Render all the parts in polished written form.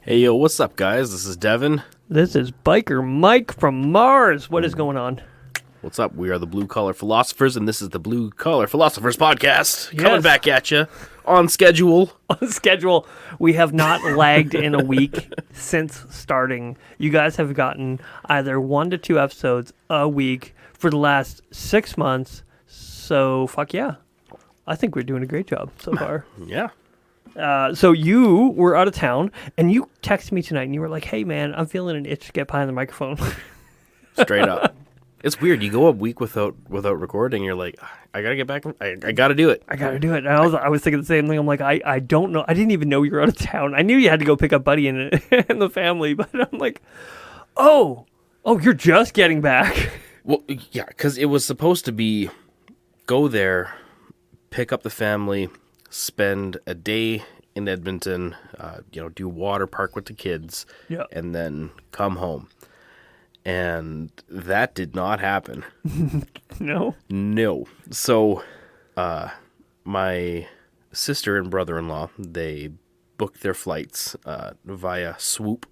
Hey, yo, what's up, guys? This is Devin. This is Biker Mike from Mars. What is going on? What's up? We are the Blue Collar Philosophers, and this is the Blue Collar Philosophers podcast. Yes. Coming back at you on schedule. On schedule, we have not lagged in a week since starting. You guys have gotten either 1 to 2 episodes a week for the last 6 months. So, fuck yeah. I think we're doing a great job so far. Yeah. So you were out of town, and you texted me tonight, and you were like, hey, man, I'm feeling an itch to get behind the microphone. Straight up. It's weird. You go a week without recording, you're like, I gotta get back. I gotta do it. I gotta do it. And I was thinking the same thing. I'm like, I don't know. I didn't even know you were out of town. I knew you had to go pick up Buddy and the family, but I'm like, oh, you're just getting back. Well, yeah, because it was supposed to be go there, pick up the family, spend a day in Edmonton, do water park with the kids, Yeah. and then come home. And that did not happen. No. No. So, my sister and brother-in-law, they booked their flights via Swoop,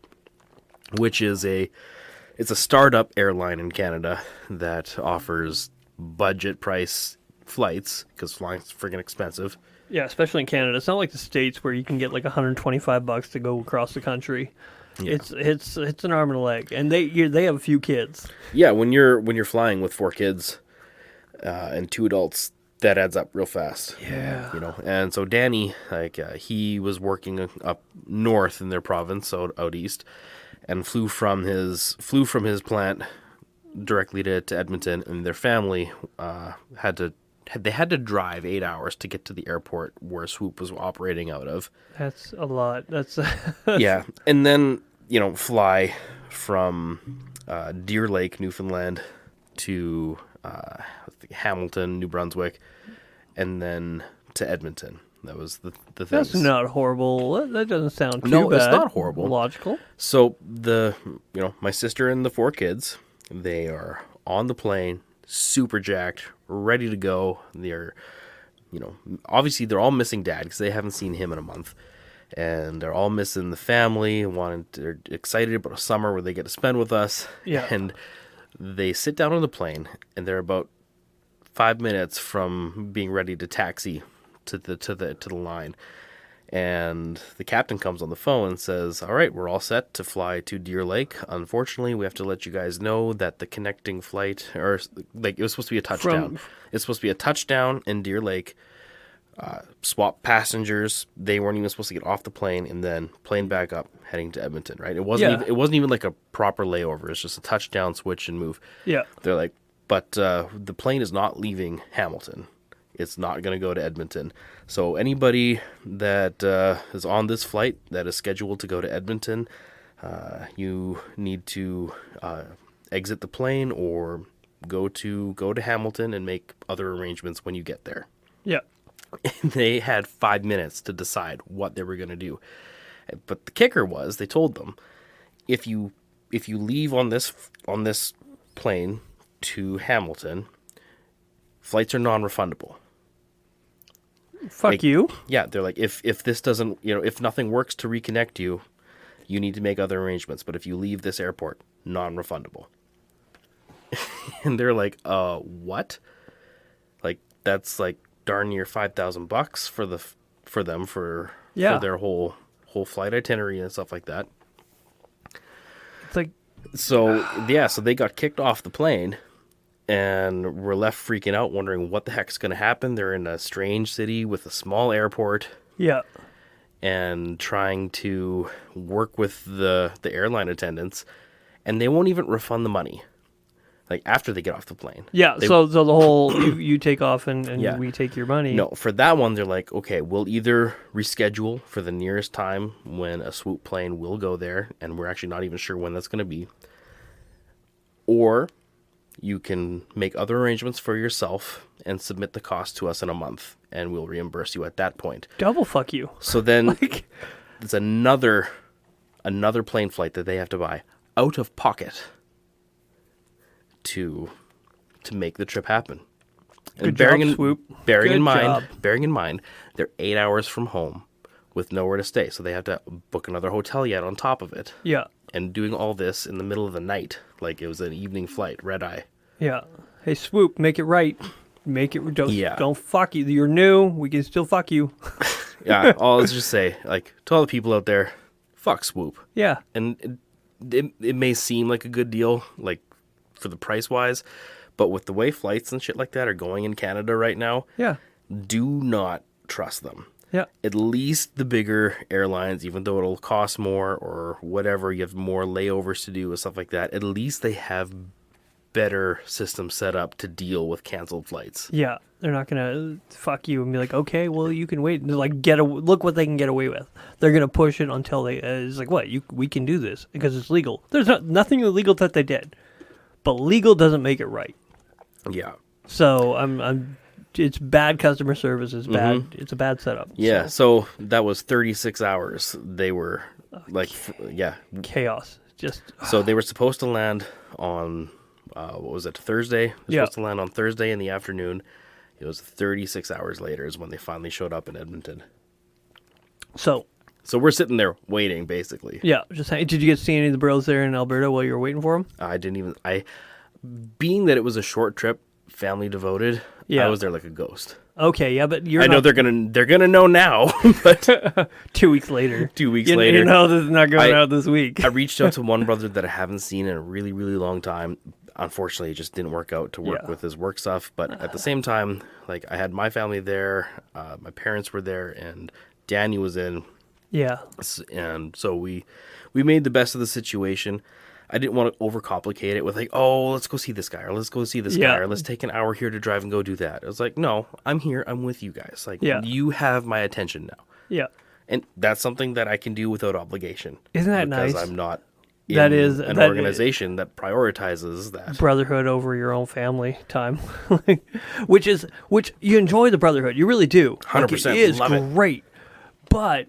which is it's a startup airline in Canada that offers budget price flights because flying's freaking expensive. Yeah, especially in Canada. It's not like the States where you can get like $125 to go across the country. Yeah. It's an arm and a leg, and they have a few kids. Yeah, when you're flying with 4 kids and 2 adults, that adds up real fast. Yeah, And so Danny, he was working up north in their province, out east, and flew from his plant directly to Edmonton, and their family had to drive 8 hours to get to the airport where Swoop was operating out of. that's a lot. That's Yeah, and then fly from Deer Lake, Newfoundland, to Hamilton, New Brunswick, and then to Edmonton. That was the thing. That's not horrible. That doesn't sound too bad. No, it's not horrible. Logical. So my sister and the 4 kids, they are on the plane, super jacked, ready to go. They're, obviously they're all missing Dad because they haven't seen him in a month. And they're all missing the family, they're excited about a summer where they get to spend with us. Yeah. And they sit down on the plane, and they're about 5 minutes from being ready to taxi to the line. And the captain comes on the phone and says, all right, we're all set to fly to Deer Lake. Unfortunately, we have to let you guys know that the connecting flight, or it was supposed to be a touchdown. It's supposed to be a touchdown in Deer Lake. Swap passengers. They weren't even supposed to get off the plane, and then plane back up, heading to Edmonton. Right? It wasn't even like a proper layover. It's just a touchdown, switch, and move. Yeah. They're like, but the plane is not leaving Hamilton. It's not going to go to Edmonton. So anybody that is on this flight that is scheduled to go to Edmonton, you need to exit the plane or go to Hamilton and make other arrangements when you get there. Yeah. And they had 5 minutes to decide what they were going to do. But the kicker was, they told them, if you leave on this plane to Hamilton, flights are non-refundable. Fuck you. Yeah, they're like, if this doesn't, if nothing works to reconnect you, you need to make other arrangements. But if you leave this airport, non-refundable. And they're like, what? Like, that's like darn near $5,000 for them for their whole flight itinerary and stuff like that. It's like, so they got kicked off the plane and were left freaking out, wondering what the heck's going to happen. They're in a strange city with a small airport. yeah. And trying to work with the airline attendants, and they won't even refund the money. Like, after they get off the plane. Yeah, so the whole, you take off and Yeah. we take your money. No, for that one, they're like, okay, we'll either reschedule for the nearest time when a Swoop plane will go there, and we're actually not even sure when that's going to be. Or you can make other arrangements for yourself and submit the cost to us in a month, and we'll reimburse you at that point. Double fuck you. So then it's another plane flight that they have to buy out of pocket to make the trip happen. And Good job, Swoop. bearing Good in mind, job. they're 8 hours from home with nowhere to stay. So they have to book another hotel yet on top of it. Yeah. And doing all this in the middle of the night, like it was an evening flight, red eye. Yeah. Hey, Swoop, make it right. Make it. Yeah. Don't fuck you. You're new. We can still fuck you. Yeah, I'll just say, like, to all the people out there, fuck Swoop. Yeah. And it may seem like a good deal, like, for the price-wise, but with the way flights and shit like that are going in Canada right now, Yeah. do not trust them. Yeah. At least the bigger airlines, even though it'll cost more or whatever, you have more layovers to do and stuff like that, at least they have better systems set up to deal with canceled flights. Yeah. They're not gonna fuck you and be like, okay, well, you can wait. And they're like, look what they can get away with. They're gonna push it until they. It's like, what? We can do this because it's legal. There's nothing illegal that they did, but legal doesn't make it right. Yeah. So it's bad customer service. It's bad. Mm-hmm. It's a bad setup. Yeah. So that was 36 hours. They were like, yeah. Chaos. Just So they were supposed to land on, what was it, Thursday? They were Yeah. supposed to land on Thursday in the afternoon. It was 36 hours later is when they finally showed up in Edmonton. so. So we're sitting there waiting, basically. Yeah. Just did you get to see any of the bros there in Alberta while you were waiting for them? Being that it was a short trip, family devoted, Yeah. I was there like a ghost. Okay. Yeah, but I know they're gonna know now, but 2 weeks later. 2 weeks You later, know this is not going out this week. I reached out to one brother that I haven't seen in a really, really long time. Unfortunately, it just didn't work out to work Yeah. with his work stuff. But at the same time, like I had my family there, my parents were there, and Danny was in, Yeah. and so we made the best of the situation. I didn't want to overcomplicate it with like, oh, let's go see this guy, or let's go see this guy, Yeah. or let's take an hour here to drive and go do that. I was like, no, I'm here, I'm with you guys. Like, Yeah. you have my attention now. Yeah. And that's something that I can do without obligation. Isn't that because nice? I'm not That in is- an that organization that prioritizes that. Brotherhood over your own family time, which you enjoy the brotherhood, you really do. 100%, It is love it. great, but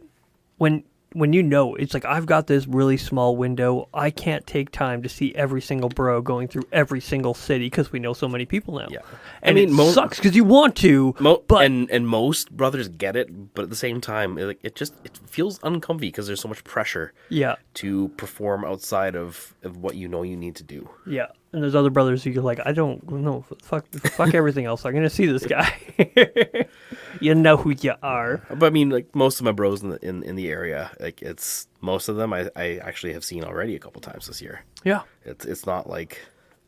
when you know it's like I've got this really small window, I can't take time to see every single bro going through every single city because we know so many people now. Yeah. and I mean, it sucks because you want to, but and most brothers get it, but at the same time, it feels uncomfy because there's so much pressure yeah, to perform outside of what you know you need to do. yeah. And there's other brothers who you're like, I don't know, fuck everything else. I'm gonna see this guy. You know who you are. But I mean, like most of my bros in the area, like it's most of them I actually have seen already a couple times this year. Yeah. It's not like,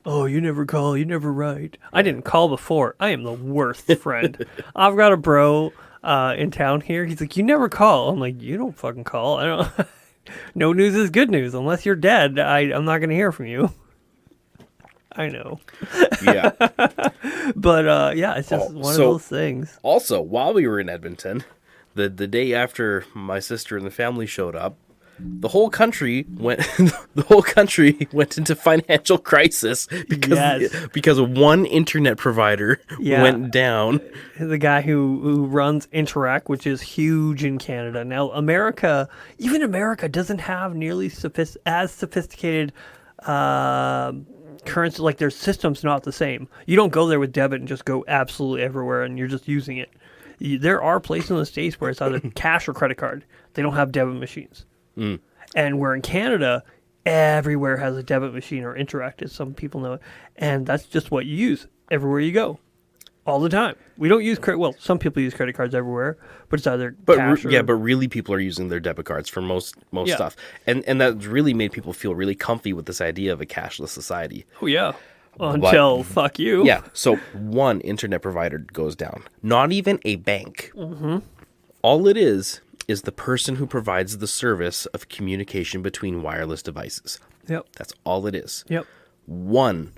Oh, you never call, you never write. I didn't call before. I am the worst friend. I've got a bro in town here. He's like, you never call. I'm like, you don't fucking call. I don't. No news is good news. Unless you're dead, I'm not going to hear from you. I know. yeah. But yeah, it's just one of those things. Also, while we were in Edmonton, the day after my sister and the family showed up, the whole country went into financial crisis because one internet provider went down. The guy who runs Interac, which is huge in Canada. Now, even America doesn't have nearly as sophisticated currency. Like their system's not the same. You don't go there with debit and just go absolutely everywhere and you're just using it. There are places in the States where it's either cash or credit card. They don't have debit machines. Mm. And we're in Canada, everywhere has a debit machine or Interac, as some people know it. And that's just what you use everywhere you go. All the time. We don't use credit. Well, some people use credit cards everywhere, but it's either cash or... but really people are using their debit cards for most stuff. And that's really made people feel really comfy with this idea of a cashless society. Oh, yeah. Until fuck you. Yeah. So one internet provider goes down. Not even a bank. Mm-hmm. All it is the person who provides the service of communication between wireless devices. Yep. That's all it is. Yep. One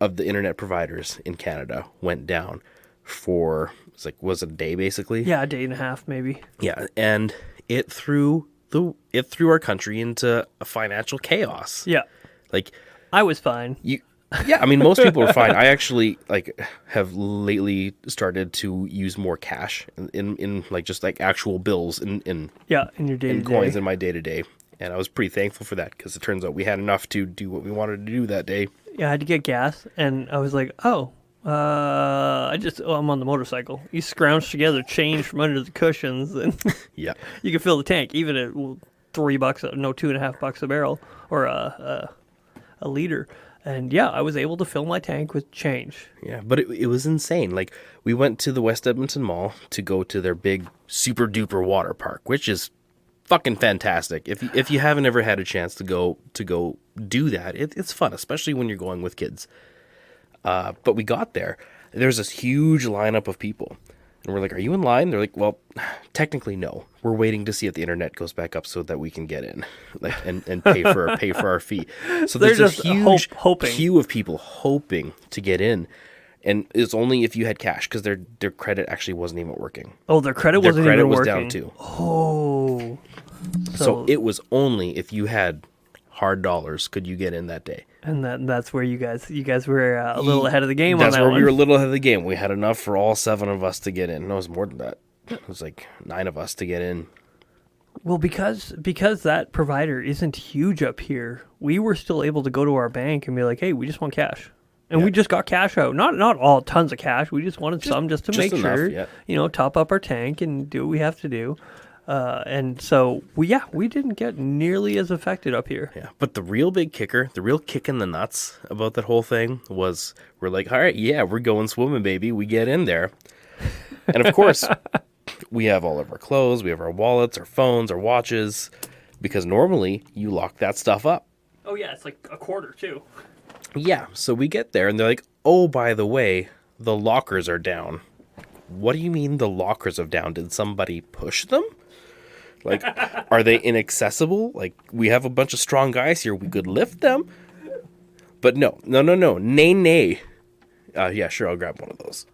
of the internet providers in Canada went down for, was it a day basically? Yeah, a day and a half maybe. Yeah, and it threw our country into a financial chaos. Yeah. Like I was fine. Yeah, I mean most people are fine. I actually have lately started to use more cash in just actual bills in your day in coins in my day to day. And I was pretty thankful for that because it turns out we had enough to do what we wanted to do that day. Yeah, I had to get gas, and I was like, oh, I'm on the motorcycle. You scrounge together change from under the cushions, and Yeah. you can fill the tank, even at $3, no, $2.50 a barrel or a liter. And yeah, I was able to fill my tank with change. Yeah, but it was insane. Like, we went to the West Edmonton Mall to go to their big super duper water park, which is fucking fantastic. If you haven't ever had a chance to go do that, it's fun, especially when you're going with kids. But we got there. There's this huge lineup of people. And we're like, are you in line? They're like, well, technically no. We're waiting to see if the internet goes back up so that we can get in, like, and pay for our fee. So They're there's this just huge hoping. queue of people hoping to get in. And it's only if you had cash, because their credit actually wasn't even working. Oh, their credit Their wasn't credit even was working. down too. Oh. So it was only if you had hard dollars could you get in that day. And that's where you guys were a little ahead of the game on That's that where one. we were a little ahead of the game. We had enough for all 7 of us to get in. No, it was more than that. It was like 9 of us to get in. Well, because that provider isn't huge up here, we were still able to go to our bank and be like, "Hey, we just want cash," and we just got cash out. Not all tons of cash. We just wanted some just to just make enough, sure, yeah. top up our tank and do what we have to do. And so we didn't get nearly as affected up here. Yeah, but the real big kicker, the real kick in the nuts about that whole thing was we're like, all right, yeah, we're going swimming, baby. We get in there. And of course, we have all of our clothes, we have our wallets, our phones, our watches, because normally you lock that stuff up. Oh yeah, it's like a quarter too. Yeah, so we get there and they're like, oh, by the way, the lockers are down. What do you mean the lockers are down? Did somebody push them? Like, are they inaccessible? Like, we have a bunch of strong guys here. We could lift them. But no. Nay. Yeah, sure, I'll grab one of those.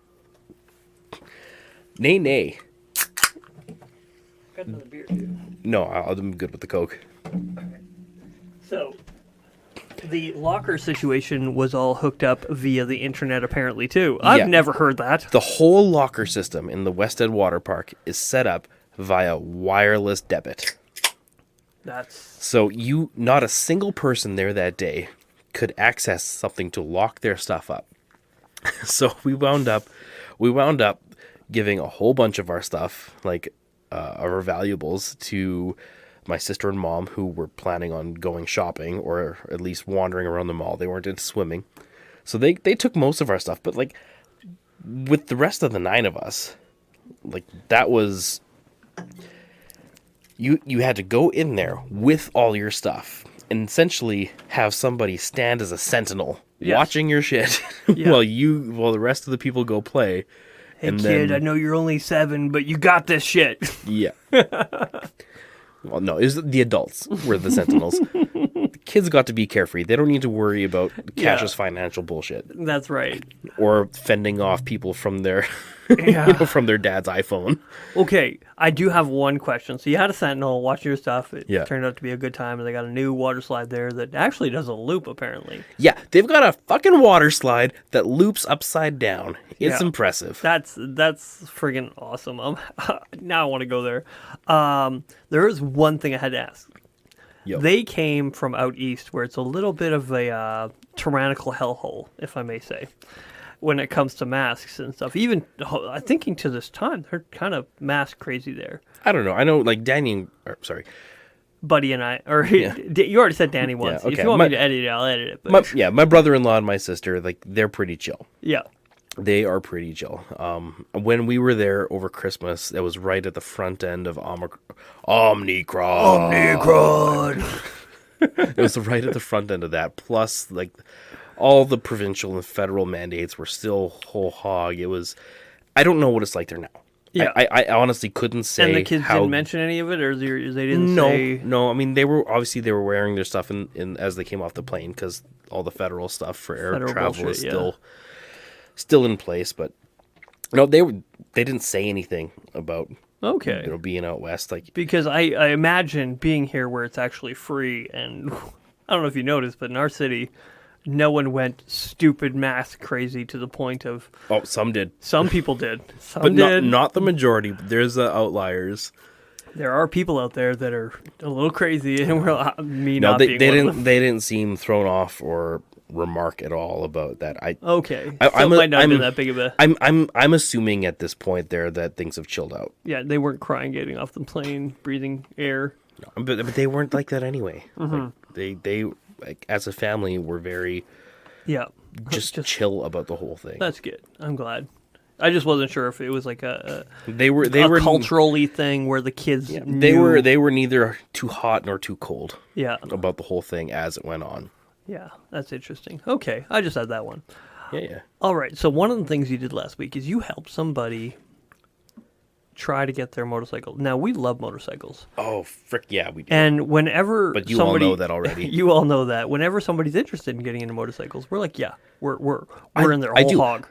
Nay. Got another beer too. No, I'm good with the Coke. So, the locker situation was all hooked up via the internet, apparently, too. I've never heard that. The whole locker system in the West Ed Water Park is set up via wireless debit. So not a single person there that day could access something to lock their stuff up. So we wound up giving a whole bunch of our stuff, like our valuables, to my sister and mom, who were planning on going shopping or at least wandering around the mall. They weren't into swimming. So they took most of our stuff, but like with the rest of the 9 of us, like that was... You had to go in there with all your stuff and essentially have somebody stand as a sentinel watching your shit while the rest of the people go play. Hey, kid, I know you're only 7, but you got this shit. Yeah. Well, no, it was the adults were the sentinels. The kids got to be carefree. They don't need to worry about Cash's financial bullshit. That's right. Or fending off people from their from their dad's iPhone. Okay, I do have one question. So you had a sentinel watching your stuff. It turned out to be a good time, and they got a new water slide there that actually does a loop, apparently. Yeah, they've got a fucking water slide that loops upside down. It's impressive. That's friggin' awesome. Now I want to go there. There is one thing I had to ask. Yo. They came from out east, where it's a little bit of a tyrannical hellhole, if I may say, when it comes to masks and stuff. Even I'm thinking to this time, they're kind of mask crazy there. I don't know. I know, like Buddy and I, you already said Danny once. Yeah, okay. If you want me to edit it, I'll edit it. But... My brother-in-law and my sister, like, they're pretty chill. Yeah. They are pretty chill. When we were there over Christmas, it was right at the front end of Omicron. It was right at the front end of that. Plus, like, all the provincial and federal mandates were still whole hog. It was... I don't know what it's like there now. Yeah. I honestly couldn't say. And the kids didn't mention any of it, or they didn't say... No, I mean, they were wearing their stuff in as they came off the plane, because all the federal stuff for air travel is still in place. But no, they didn't say anything about being out west. Like, because I imagine being here where it's actually free, and I don't know if you noticed, but in our city, no one went stupid mask crazy to the point of... Oh, some did. Some people did. Some but did. Not the majority. There's outliers. There are people out there that are a little crazy, and they didn't seem thrown off or remark at all about that. Okay. I, So I'm it a, might not have been I'm, that big of a... I'm assuming at this point there that things have chilled out. Yeah, they weren't crying getting off the plane, breathing air. But they weren't like that anyway. Mm-hmm. Like they like as a family were very Yeah. just chill about the whole thing. That's good. I'm glad. I just wasn't sure if it was like a They were culturally thing where the kids yeah, knew. they were neither too hot nor too cold Yeah. about the whole thing as it went on. Yeah, that's interesting. Okay, I just had that one. Yeah. All right, so one of the things you did last week is you helped somebody try to get their motorcycle. Now, we love motorcycles. Oh, frick, yeah, we do. And whenever But you somebody, all know that already. You all know that. Whenever somebody's interested in getting into motorcycles, we're like, yeah, we're in their whole hog.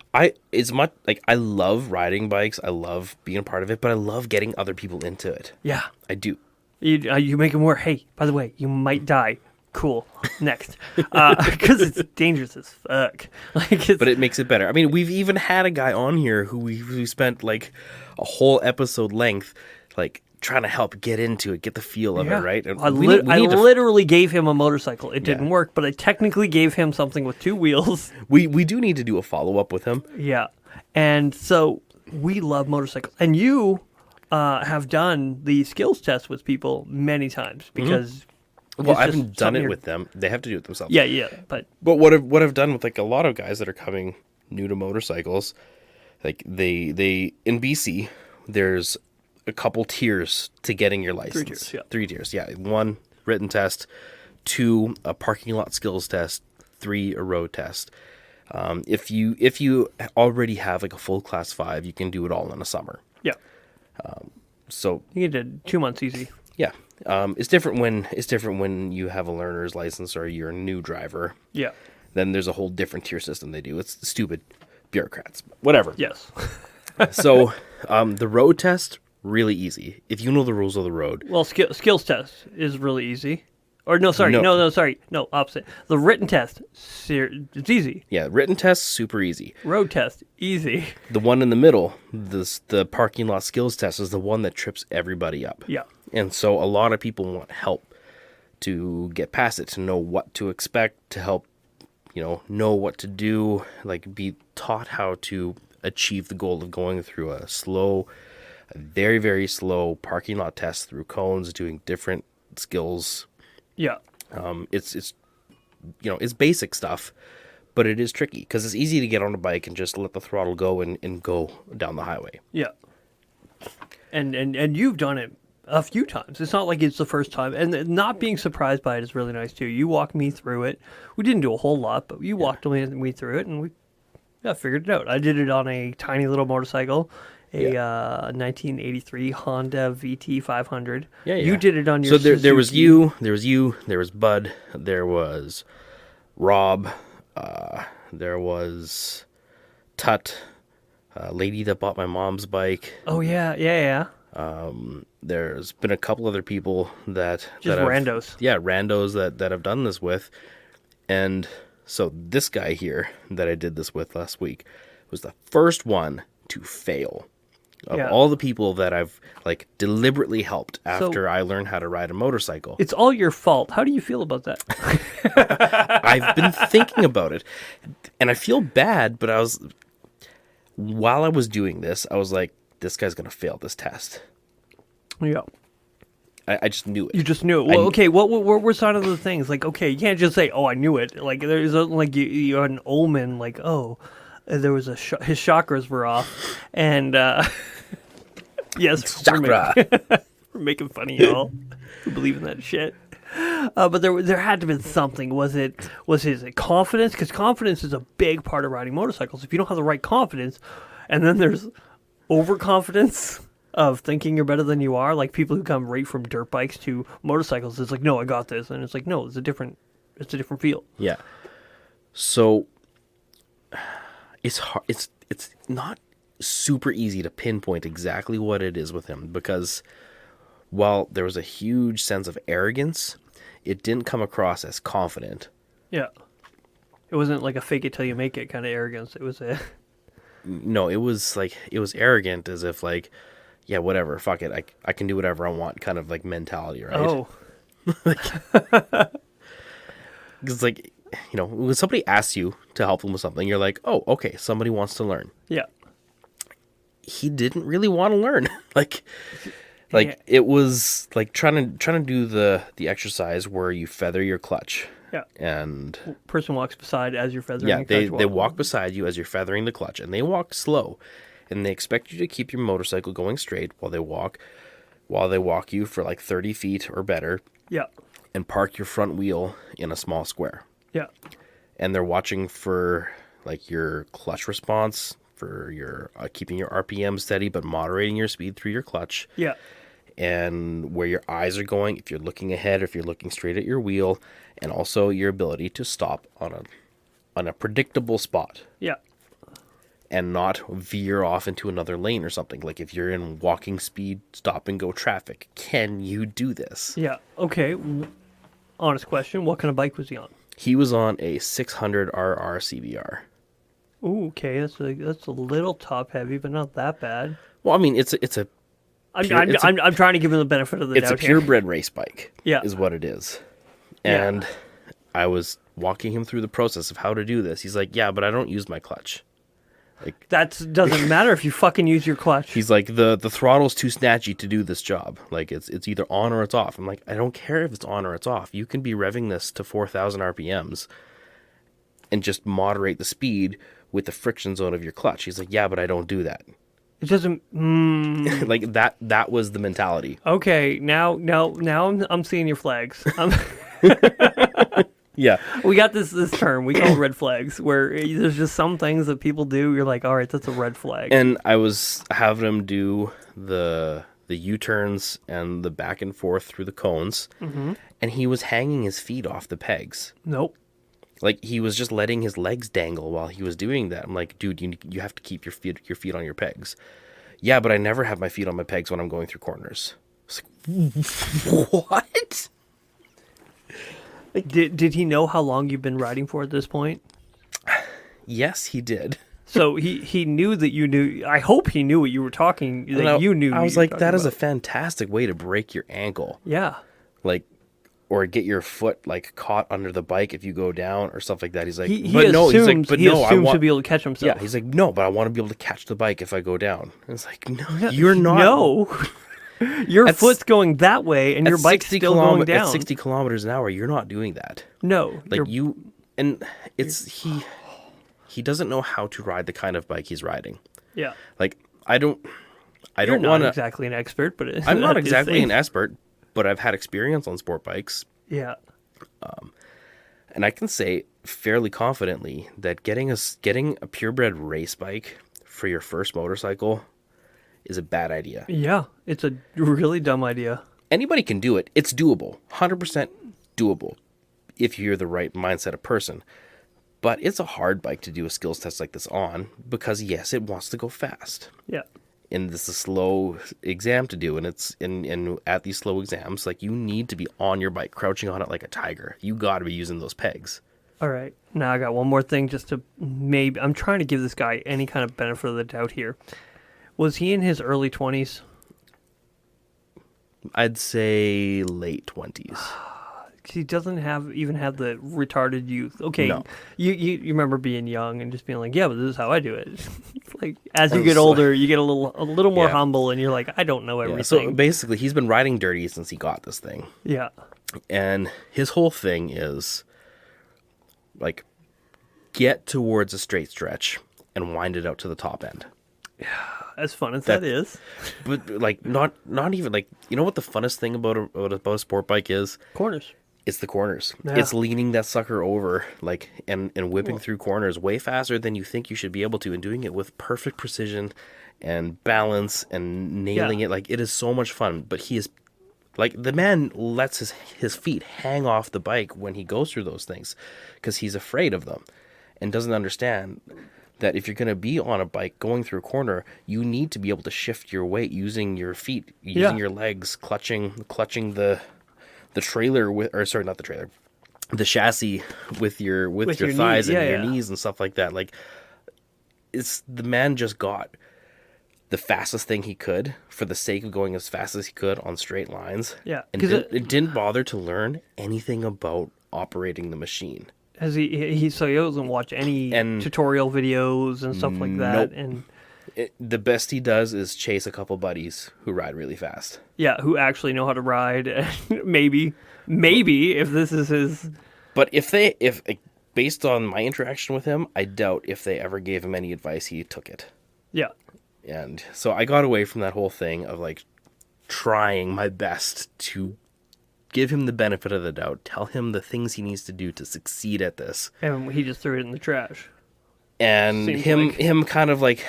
It's much like I love riding bikes. I love being a part of it, but I love getting other people into it. Yeah. I do. You make them more, hey, by the way, you might die. Cool. Next. Because it's dangerous as fuck. But it makes it better. I mean, we've even had a guy on here who we spent like a whole episode length like trying to help get into it, get the feel of it, right? And I we need to literally gave him a motorcycle. It didn't work, but I technically gave him something with two wheels. we do need to do a follow-up with him. Yeah. And so we love motorcycles. And you have done the skills test with people many times because... Well, I haven't done it with them. They have to do it themselves. Yeah, but what I've done with like a lot of guys that are coming new to motorcycles, like they in BC, there's a couple tiers to getting your license. 3 tiers, yeah. 1, written test. 2, a parking lot skills test. 3, a road test. If you already have like a full class 5, you can do it all in a summer. Yeah. So you did 2 months easy. Yeah. It's different when you have a learner's license or you're a new driver. Yeah. Then there's a whole different tier system they do. It's stupid bureaucrats. Whatever. Yes. So the road test, really easy. If you know the rules of the road. Well, skills test is really easy. Or no, sorry. No, opposite. The written test, it's easy. Yeah, written test, super easy. Road test, easy. The one in the middle, the parking lot skills test, is the one that trips everybody up. Yeah. And so a lot of people want help to get past it, to know what to expect, to help, know what to do, like be taught how to achieve the goal of going through a very, very slow parking lot test through cones, doing different skills. Yeah. It's basic stuff, but it is tricky because it's easy to get on a bike and just let the throttle go and go down the highway. Yeah. And you've done it a few times. It's not like it's the first time. And not being surprised by it is really nice too. You walked me through it. We didn't do a whole lot, but you walked me through it and we figured it out. I did it on a tiny little motorcycle. A 1983 Honda VT 500. Yeah. You did it on your So there was you, there was Bud, there was Rob, there was Tut, lady that bought my mom's bike. Oh, yeah. There's been a couple other people that... Just randos. Yeah, randos that I've done this with. And so this guy here that I did this with last week was the first one to fail. Of all the people that I've like deliberately helped after I learned how to ride a motorcycle. It's all your fault. How do you feel about that? I've been thinking about it and I feel bad, but while I was doing this, I was like, this guy's going to fail this test. Yeah. I just knew it. You just knew it. Well, okay, what were some of the things? Like, okay, you can't just say, oh, I knew it. Like, there's like you're an omen, like, oh, there was his chakras were off. And, yes, chakra. We're making fun of y'all who believe in that shit. But there had to have been something. Was it confidence? Because confidence is a big part of riding motorcycles. If you don't have the right confidence, and then there's overconfidence of thinking you're better than you are, like people who come right from dirt bikes to motorcycles, it's like, no, I got this, and it's like, no, it's a different field. Yeah. So it's hard. It's not super easy to pinpoint exactly what it is with him because while there was a huge sense of arrogance, it didn't come across as confident. Yeah. It wasn't like a fake it till you make it kind of arrogance. It was No, it was arrogant as if like, yeah, whatever, fuck it, I can do whatever I want kind of like mentality, right? Oh. Because like when somebody asks you to help them with something, you're like, oh, okay, somebody wants to learn. Yeah. He didn't really want to learn. Yeah. It was like trying to do the exercise where you feather your clutch. Yeah. And Person walks beside as you're feathering. yeah, your they clutch walk beside you as you're feathering the clutch, and they walk slow, and they expect you to keep your motorcycle going straight while they walk you for like 30 feet or better, Yeah. and park your front wheel in a small square. Yeah. And they're watching for like your clutch response, for your keeping your RPM steady but moderating your speed through your clutch. Yeah. And where your eyes are going, if you're looking ahead or if you're looking straight at your wheel, and also your ability to stop on a predictable spot Yeah. and not veer off into another lane or something. Like if you're in walking speed, stop and go traffic, can you do this? Yeah. Okay. Honest question. What kind of bike was he on? He was on a 600 RR CBR. Ooh, okay. That's a little top heavy, but not that bad. Well, I mean, it's a I'm Pure- I'm trying to give him the benefit of the it's a doubt here. purebred race bike. Yeah. Is what it is. Yeah. And I was walking him through the process of how to do this. He's like, yeah, but I don't use my clutch. That doesn't matter if you fucking use your clutch. He's like, the throttle's too snatchy to do this job. Like, it's either on or it's off. I'm like, I don't care if it's on or it's off. You can be revving this to 4,000 RPMs and just moderate the speed with the friction zone of your clutch. He's like, yeah, but I don't do that. It doesn't. Like, that was the mentality. Okay, now I'm seeing your flags. Yeah. We got this term we call red flags, where there's just some things that people do. You're like, all right, that's a red flag. And I was having him do the U-turns and the back and forth through the cones, and he was hanging his feet off the pegs. Nope. Like, he was just letting his legs dangle while he was doing that. I'm like, dude, you have to keep your feet on your pegs. Yeah, but I never have my feet on my pegs when I'm going through corners. I was like, what? Did he know how long you've been riding for at this point? Yes, he did. So he knew that you knew. I hope he knew what you were talking. That you knew. I was what you were like, that talking is a about. fantastic way to break your ankle. Yeah. Like, or get your foot like caught under the bike if you go down or stuff like that. He's like, He but no, he's assumes, like, but he no, I assumes want to be able to catch himself. Yeah, he's like, no, but I want to be able to catch the bike if I go down. It's like, no, you're not. No. Your At foot's going that way, and At your bike's 60 still going At down. 60 kilometers an hour, you're not doing that. No. Like and it's he doesn't know how to ride the kind of bike he's riding. Yeah. Like I don't You're not want to. exactly an expert, but I'm not exactly an expert, but I've had experience on sport bikes. Yeah. And I can say fairly confidently that getting a purebred race bike for your first motorcycle is a bad idea. Yeah. It's a really dumb idea. Anybody can do it. It's doable. 100% doable if you're the right mindset of person. But it's a hard bike to do a skills test like this on because, yes, it wants to go fast. Yeah. And this is a slow exam to do. And it's in at these slow exams, like you need to be on your bike, crouching on it like a tiger. You got to be using those pegs. All right. Now I got one more thing just to maybe. I'm trying to give this guy any kind of benefit of the doubt here. Was he in his early 20s? I'd say late 20s. He doesn't even have the retarded youth. Okay, No. you remember being young and just being like, yeah, but this is how I do it. Like as you It's get like- older, you get a little more Yeah. humble, and you're like, I don't know Yeah, everything. so basically, he's been riding dirty since he got this thing. Yeah. And his whole thing is like get towards a straight stretch and wind it out to the top end. As fun as that is. But like not even like, you know what the funnest thing about a sport bike is? Corners. It's the corners. Yeah. It's leaning that sucker over like and whipping through corners way faster than you think you should be able to, and doing it with perfect precision and balance and nailing it. Like it is so much fun. But he is like the man lets his feet hang off the bike when he goes through those things because he's afraid of them and doesn't understand that if you're going to be on a bike going through a corner, you need to be able to shift your weight using your feet, using your legs, clutching the trailer not the trailer, the chassis with your thighs knee. and Yeah, your knees and stuff like that. Like it's the man just got the fastest thing he could for the sake of going as fast as he could on straight lines. Yeah, And 'cause it didn't bother to learn anything about operating the machine. Has he so he doesn't watch any And tutorial videos and stuff like that, nope. and The best he does is chase a couple buddies who ride really fast. yeah, who actually know how to ride. And maybe if this is his, But based on my interaction with him, I doubt if they ever gave him any advice, he took it. yeah, And so I got away from that whole thing of like trying my best to give him the benefit of the doubt, tell him the things he needs to do to succeed at this. and he just threw it in the trash. And Seems him like. him kind of like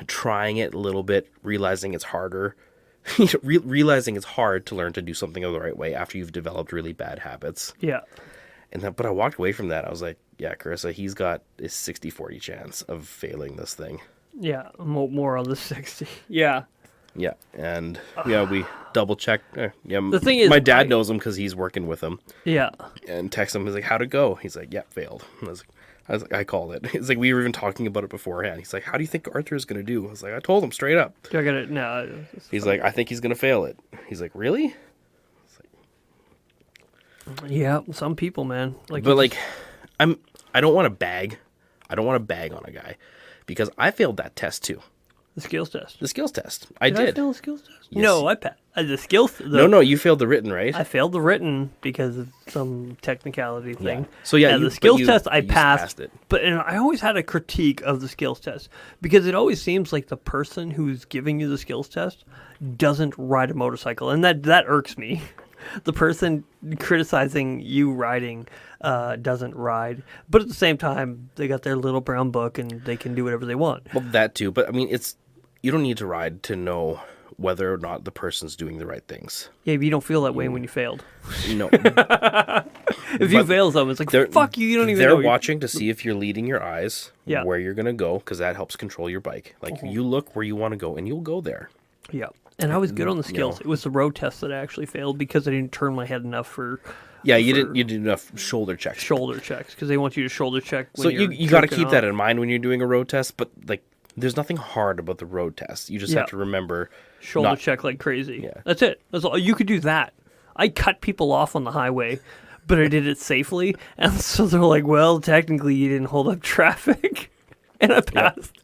trying it a little bit, realizing it's harder. Realizing it's hard to learn to do something the right way after you've developed really bad habits. Yeah, But I walked away from that. I was like, yeah, Carissa, he's got a 60-40 chance of failing this thing. yeah, more on the 60. Yeah. Yeah, and yeah, we double checked. Yeah, The thing is, my dad knows him because he's working with him, Yeah. and text him. He's like, "How'd it go?" He's like, "Yeah, failed." I was like, I called it. It's like we were even talking about it beforehand. He's like, "How do you think Arthur's gonna do?" I was like, "I told him straight up." Do I got it? No. He's like, "I think he's gonna fail it." He's like, "Really?" Yeah, some people, man. But like, I don't want to bag. I don't want to bag on a guy because I failed that test too. the skills test. The skills test. I Did I did. fail the skills test? Yes. No, I passed. The skills. No, you failed the written, right? I failed the written because of some technicality thing. Yeah. So yeah, the skills test I you passed. it. And I always had a critique of the skills test because it always seems like the person who's giving you the skills test doesn't ride a motorcycle, and that irks me. The person criticizing you riding doesn't ride, but at the same time, they got their little brown book and they can do whatever they want. Well, that too. But I mean, you don't need to ride to know whether or not the person's doing the right things. Yeah, but you don't feel that way when you failed. No. If you fail something, it's like, fuck you, you don't even know. They're watching to see if you're leading your eyes, Yeah. where you're going to go, because that helps control your bike. Like, you look where you want to go, and you'll go there. Yeah. And I was good on the You skills. know. It was the road test that I actually failed because I didn't turn my head enough for Yeah, you did enough shoulder checks. shoulder checks because they want you to shoulder check. When So you're you got to jerking keep that off. in mind when you're doing a road test, but like, there's nothing hard about the road test. You just Yeah. have to remember Shoulder not- check like crazy. Yeah. That's it. That's all. You could do that. I cut people off on the highway, but I did it safely. And so they're like, well, technically you didn't hold up traffic. And I passed.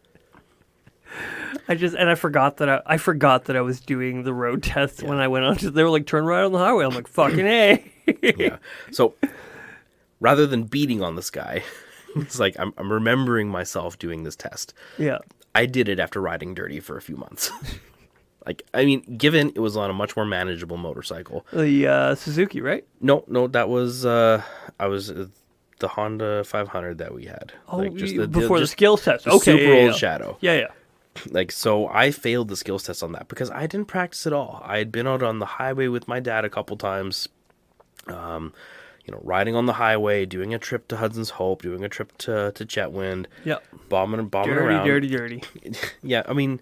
I forgot that I was doing the road test when I went on to, they were like, turn right on the highway. I'm like, fucking A. Yeah. So rather than beating on this guy, it's like I'm remembering myself doing this test. Yeah. I did it after riding dirty for a few months. Like, I mean, given it was on a much more manageable motorcycle. The Suzuki, right? No, that was I was the Honda 500 that we had. Oh, like before the skills test. the Okay. Super yeah, old yeah. Shadow. Yeah. Like, so I failed the skills test on that because I didn't practice at all. I had been out on the highway with my dad a couple times, riding on the highway, doing a trip to Hudson's Hope, doing a trip to Chetwynd, Yeah. bombing Dirty, around. dirty. Yeah, I mean,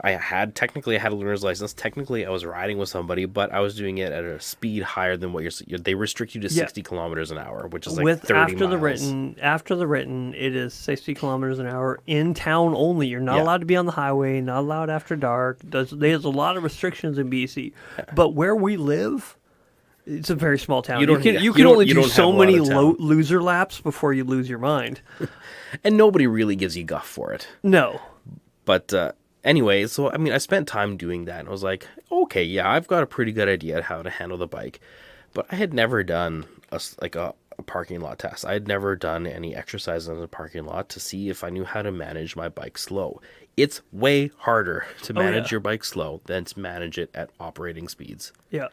I had a learner's license. Technically, I was riding with somebody, but I was doing it at a speed higher than what they restrict you to 60 kilometers an hour, which is like 30 after miles. After the written, it is 60 kilometers an hour in town only. You're not Yeah. allowed to be on the highway. Not allowed after dark. There's a lot of restrictions in BC, but where we live, it's a very small town. You don't- can you don't- only you do don't so have a lot many of town. loser laps before you lose your mind. And nobody really gives you guff for it. No. But anyway, so I mean, I spent time doing that, and I was like, okay, yeah, I've got a pretty good idea of how to handle the bike. But I had never done a parking lot test. I had never done any exercise in a parking lot to see if I knew how to manage my bike slow. It's way harder to manage yeah. your bike slow than to manage it at operating speeds. Yeah.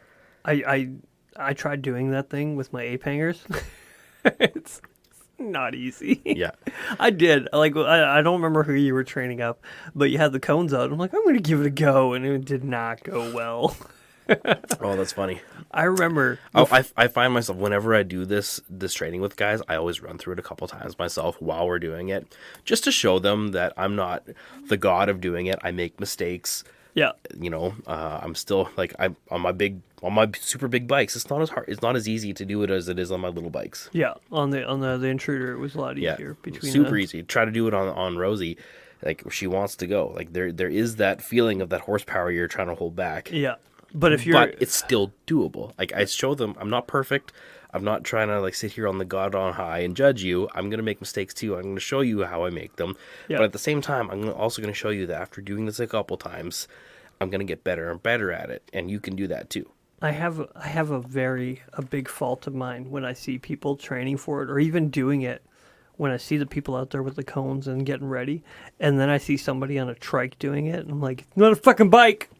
I tried doing that thing with my ape hangers. It's not easy. Yeah. I did. Like, I don't remember who you were training up, but you had the cones out. I'm like, I'm going to give it a go, and it did not go well. Oh, that's funny. I remember. I find myself, whenever I do this training with guys, I always run through it a couple times myself while we're doing it, just to show them that I'm not the god of doing it. I make mistakes. Yeah. I'm still like I'm on my super big bikes. It's not as hard. It's not as easy to do it as it is on my little bikes. Yeah. On the intruder, it was a lot easier. Between super easy. Try to do it on Rosie, like she wants to go. Like there is that feeling of that horsepower you're trying to hold back. Yeah. But if you're. But it's still doable. Like I show them, I'm not perfect. I'm not trying to like sit here on the God on high and judge you. I'm going to make mistakes too. I'm going to show you how I make them. Yeah. But at the same time, also going to show you that after doing this a couple times, I'm going to get better and better at it. And you can do that too. I have a big fault of mine when I see people training for it or even doing it. When I see the people out there with the cones and getting ready, and then I see somebody on a trike doing it, and I'm like, it's not a fucking bike.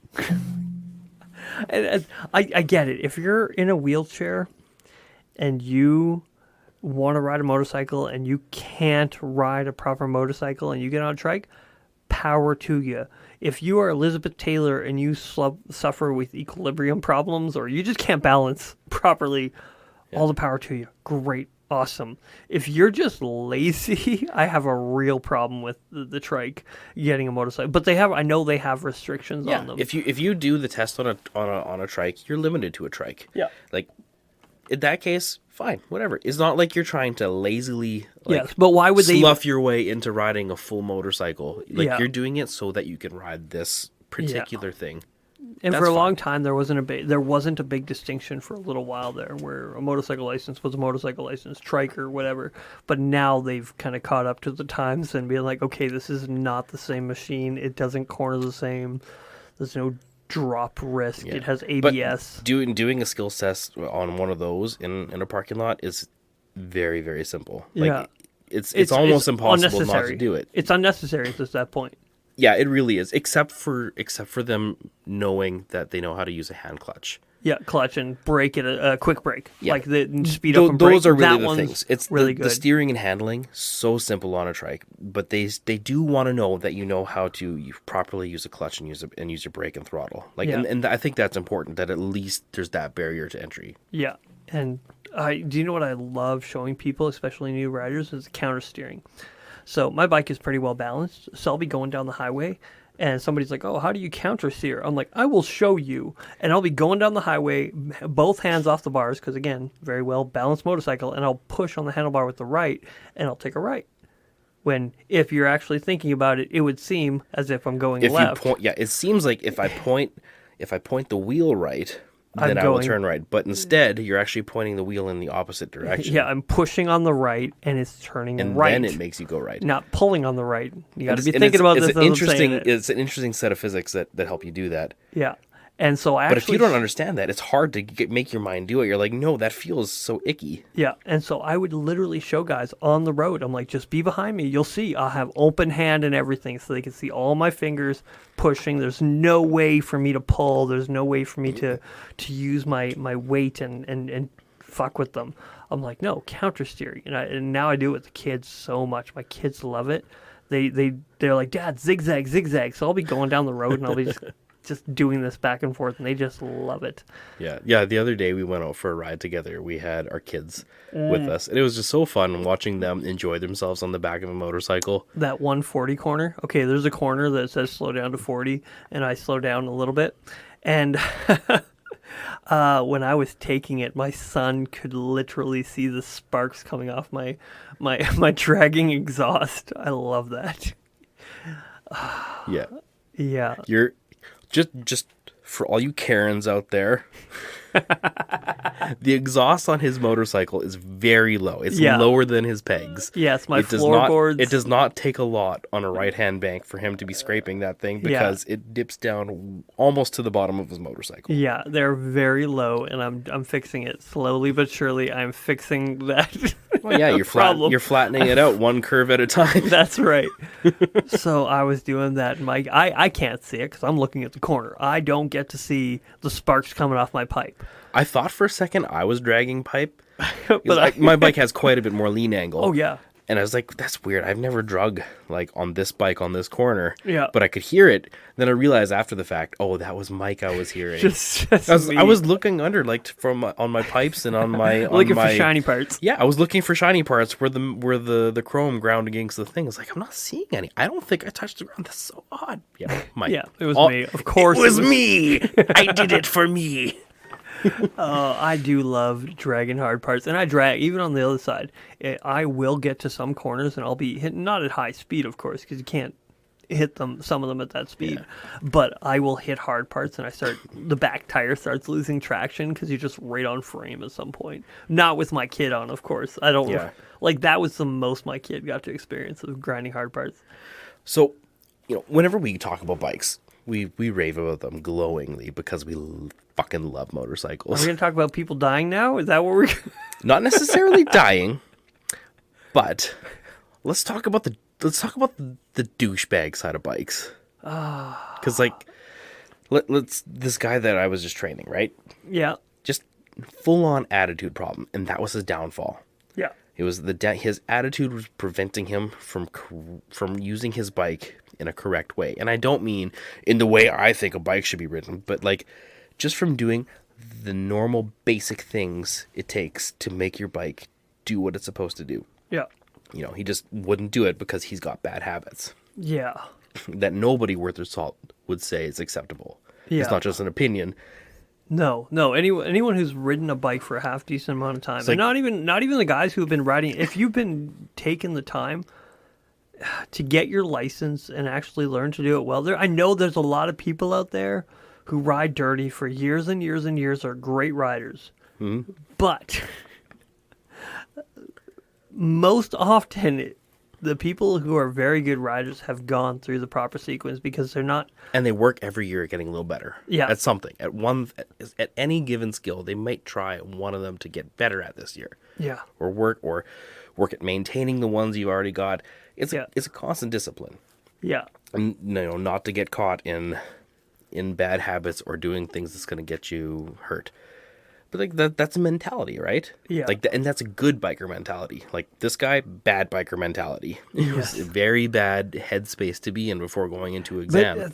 And I get it. If you're in a wheelchair and you want to ride a motorcycle and you can't ride a proper motorcycle and you get on a trike, power to you. If you are Elizabeth Taylor and you suffer with equilibrium problems or you just can't balance properly, all the power to you. Great. Awesome. If you're just lazy, I have a real problem with the trike getting a motorcycle. But I know they have restrictions on them. If you do the test on a trike, you're limited to a trike. Yeah. Like in that case, fine, whatever. It's not like you're trying to lazily Yes, but why would they slough your way into riding a full motorcycle? Like Yeah. you're doing it so that you can ride this particular thing. And That's for a fine. long time, there wasn't a big distinction for a little while there, where a motorcycle license was a motorcycle license, trike or whatever. But now they've kind of caught up to the times and being like, okay, this is not the same machine. It doesn't corner the same. There's no drop risk. Yeah. It has But ABS. doing a skills test on one of those in a parking lot is very, very simple. Like, Yeah. It's almost impossible not to unnecessary. do it. It's unnecessary at that point. Yeah, it really is. Except for them knowing that they know how to use a hand clutch. Yeah, clutch and brake it, a quick brake. Yeah. Like the speed up and brake. Those are really that the one's things. It's really the good. steering and handling, so simple on a trike. But they do want to know that you know how to properly use a clutch and use your brake and throttle. Like, Yeah. and I think that's important. That at least there's that barrier to entry. Yeah, and do you know what I love showing people, especially new riders, is counter steering. So my bike is pretty well balanced, so I'll be going down the highway, and somebody's like, "Oh, how do you counter steer?" I'm like, "I will show you," and I'll be going down the highway, both hands off the bars, because again, very well balanced motorcycle, and I'll push on the handlebar with the right, and I'll take a right. When if you're actually thinking about it, it would seem as if I'm going If left. you point, yeah, it seems like if I point the wheel right, I'm then I will going- turn right. But instead, you're actually pointing the wheel in the opposite direction. Yeah, I'm pushing on the right, and it's turning and right. then it makes you go right. Not pulling on the right. You got to be And thinking about it's this. an as I'm interesting. saying it. It's an interesting set of physics that help you do that. Yeah, and so I But actually, if you don't understand that, it's hard to make your mind do it. You're like, no, that feels so icky. yeah, and so I would literally show guys on the road. I'm like, just be behind me. You'll see. I'll have open hand and everything, so they can see all my fingers pushing. There's no way for me to pull. There's no way for me to use my weight and fuck with them. I'm like, no, counter steering, and now I do it with the kids so much. My kids love it. They're like, Dad, zigzag, zigzag. So I'll be going down the road and I'll be just doing this back and forth, and they just love it. Yeah. The other day we went out for a ride together. We had our kids with us, and it was just so fun watching them enjoy themselves on the back of a motorcycle. That 140 corner. Okay, there's a corner that says slow down to 40, and I slow down a little bit. And when I was taking it, my son could literally see the sparks coming off my dragging exhaust. I love that. Yeah, Yeah. you're just for all you Karens out there. The exhaust on his motorcycle is very low. It's Yeah. lower than his pegs. Yes, my It does floorboards. It does not take a lot on a right-hand bank for him to be scraping that thing because it dips down almost to the bottom of his motorcycle. Yeah, they're very low, and I'm fixing it slowly but surely. I'm fixing that. Well, yeah, you're problem. you're flattening it out one curve at a time. That's right. So I was doing that, and I can't see it because I'm looking at the corner. I don't get to see the sparks coming off my pipe. I thought for a second I was dragging pipe. But My bike has quite a bit more lean angle. Oh, yeah. And I was like, that's weird. I've never drug like on this bike on this corner. Yeah. But I could hear it. Then I realized after the fact, oh, that was Mike I was hearing. Just I was looking under like from on my pipes and on my looking for shiny parts. Yeah, I was looking for shiny parts where the chrome ground against the thing. I was like, I'm not seeing any. I don't think I touched the ground. That's so odd. Yeah, Mike. Yeah, it was me. Of course, It was me. I did it for me. I do love dragging hard parts, and I drag even on the other side. I will get to some corners, and I'll be hitting not at high speed, of course, because you can't hit them, some of them at that speed. Yeah. But I will hit hard parts, and the back tire starts losing traction because you're just right on frame at some point. Not with my kid on, of course. I don't Yeah. like that was the most my kid got to experience of grinding hard parts. So, whenever we talk about bikes, we rave about them glowingly because we fucking love Are motorcycles. we gonna talk about people dying now? Is that what we're? Not necessarily dying, but let's talk about the douchebag side of bikes. Because let's this guy that I was just training, right? Yeah, Just full on attitude problem, and that was his downfall. yeah, It was his attitude was preventing him from using his bike in a correct way. And I don't mean in the way I think a bike should be ridden, but like just from doing the normal basic things it takes to make your bike do what it's supposed to do. yeah, He just wouldn't do it because he's got bad habits yeah, that nobody worth their salt would say is acceptable. yeah. It's not just an opinion. No. Anyone who's ridden a bike for a half decent amount of time, like- and not even the guys who have been riding. If you've been taking the time to get your license and actually learn to do it well, I know there's a lot of people out there who ride dirty for years and years and years, are great riders, but most often the people who are very good riders have gone through the proper sequence because they're not. And they work every year at getting a little better. Yeah. At something. At any given skill, they might try one of them to get better at this year. Yeah. Or work at maintaining the ones you've already got. It's Yeah. a constant discipline. Yeah. And not to get caught in bad habits or doing things that's going to get you hurt. But like that's a mentality, right? Yeah. And that's a good biker mentality. Like this guy, bad biker mentality. It was Yes. a very bad headspace to be in before going into exam. But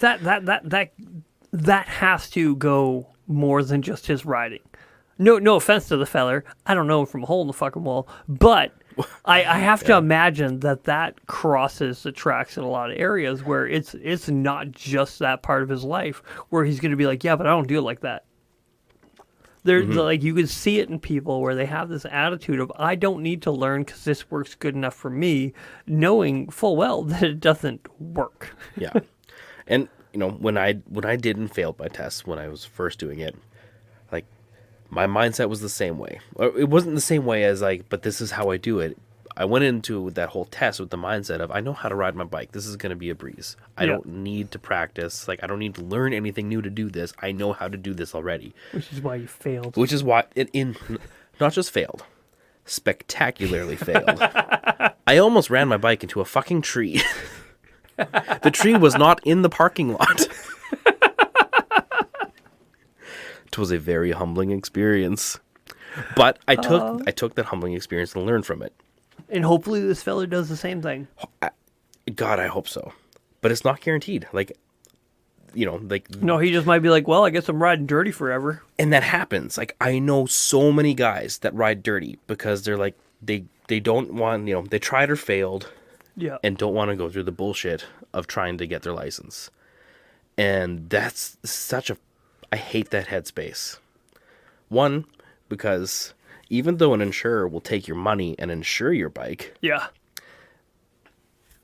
that has to go more than just his riding. No offense to the feller. I don't know him from a hole in the fucking wall, but I have to imagine that crosses the tracks in a lot of areas where it's not just that part of his life where he's going to be like, yeah, but I don't do it like that. Like you can see it in people where they have this attitude of I don't need to learn because this works good enough for me, knowing full well that it doesn't work. Yeah. And when I did and failed my test when I was first doing it, like my mindset was the same way. It wasn't the same way as like, but this is how I do it. I went into that whole test with the mindset of I know how to ride my bike. This is going to be a breeze. I don't need to practice. Like I don't need to learn anything new to do this. I know how to do this already. Which is why you failed. Which is why not just failed, spectacularly failed. I almost ran my bike into a fucking tree. The tree was not in the parking lot. It was a very humbling experience. But I took that humbling experience and learned from it. And hopefully this fella does the same thing. God, I hope so. But it's not guaranteed. Like No, he just might be like, well, I guess I'm riding dirty forever. and that happens. Like I know so many guys that ride dirty because they're like they don't want, they tried or failed Yeah. and don't want to go through the bullshit of trying to get their license. And that's I hate that headspace. One, because even though an insurer will take your money and insure your bike, Yeah.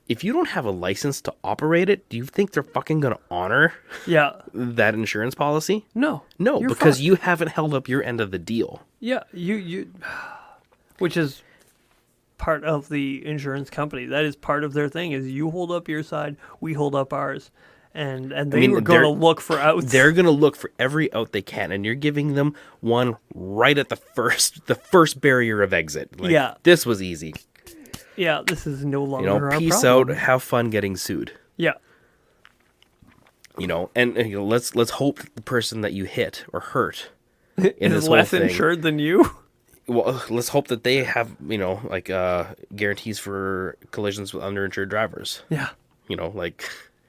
if you don't have a license to operate it, do you think they're fucking going to honor Yeah. that insurance policy? No. No, You're because fucked. you haven't held up your end of the deal. Yeah, you which is part of the insurance company. That is part of their thing is you hold up your side, we hold up ours. And they were going to look for outs. They're going to look for every out they can, and you're giving them one right at the first barrier of exit. Like, Yeah. This was easy. Yeah, this is no longer our Peace problem. out, have fun getting sued. Yeah. And let's hope the person that you hit or hurt in Is this whole less thing. insured than you. Well, let's hope that they have guarantees for collisions with underinsured drivers. Yeah.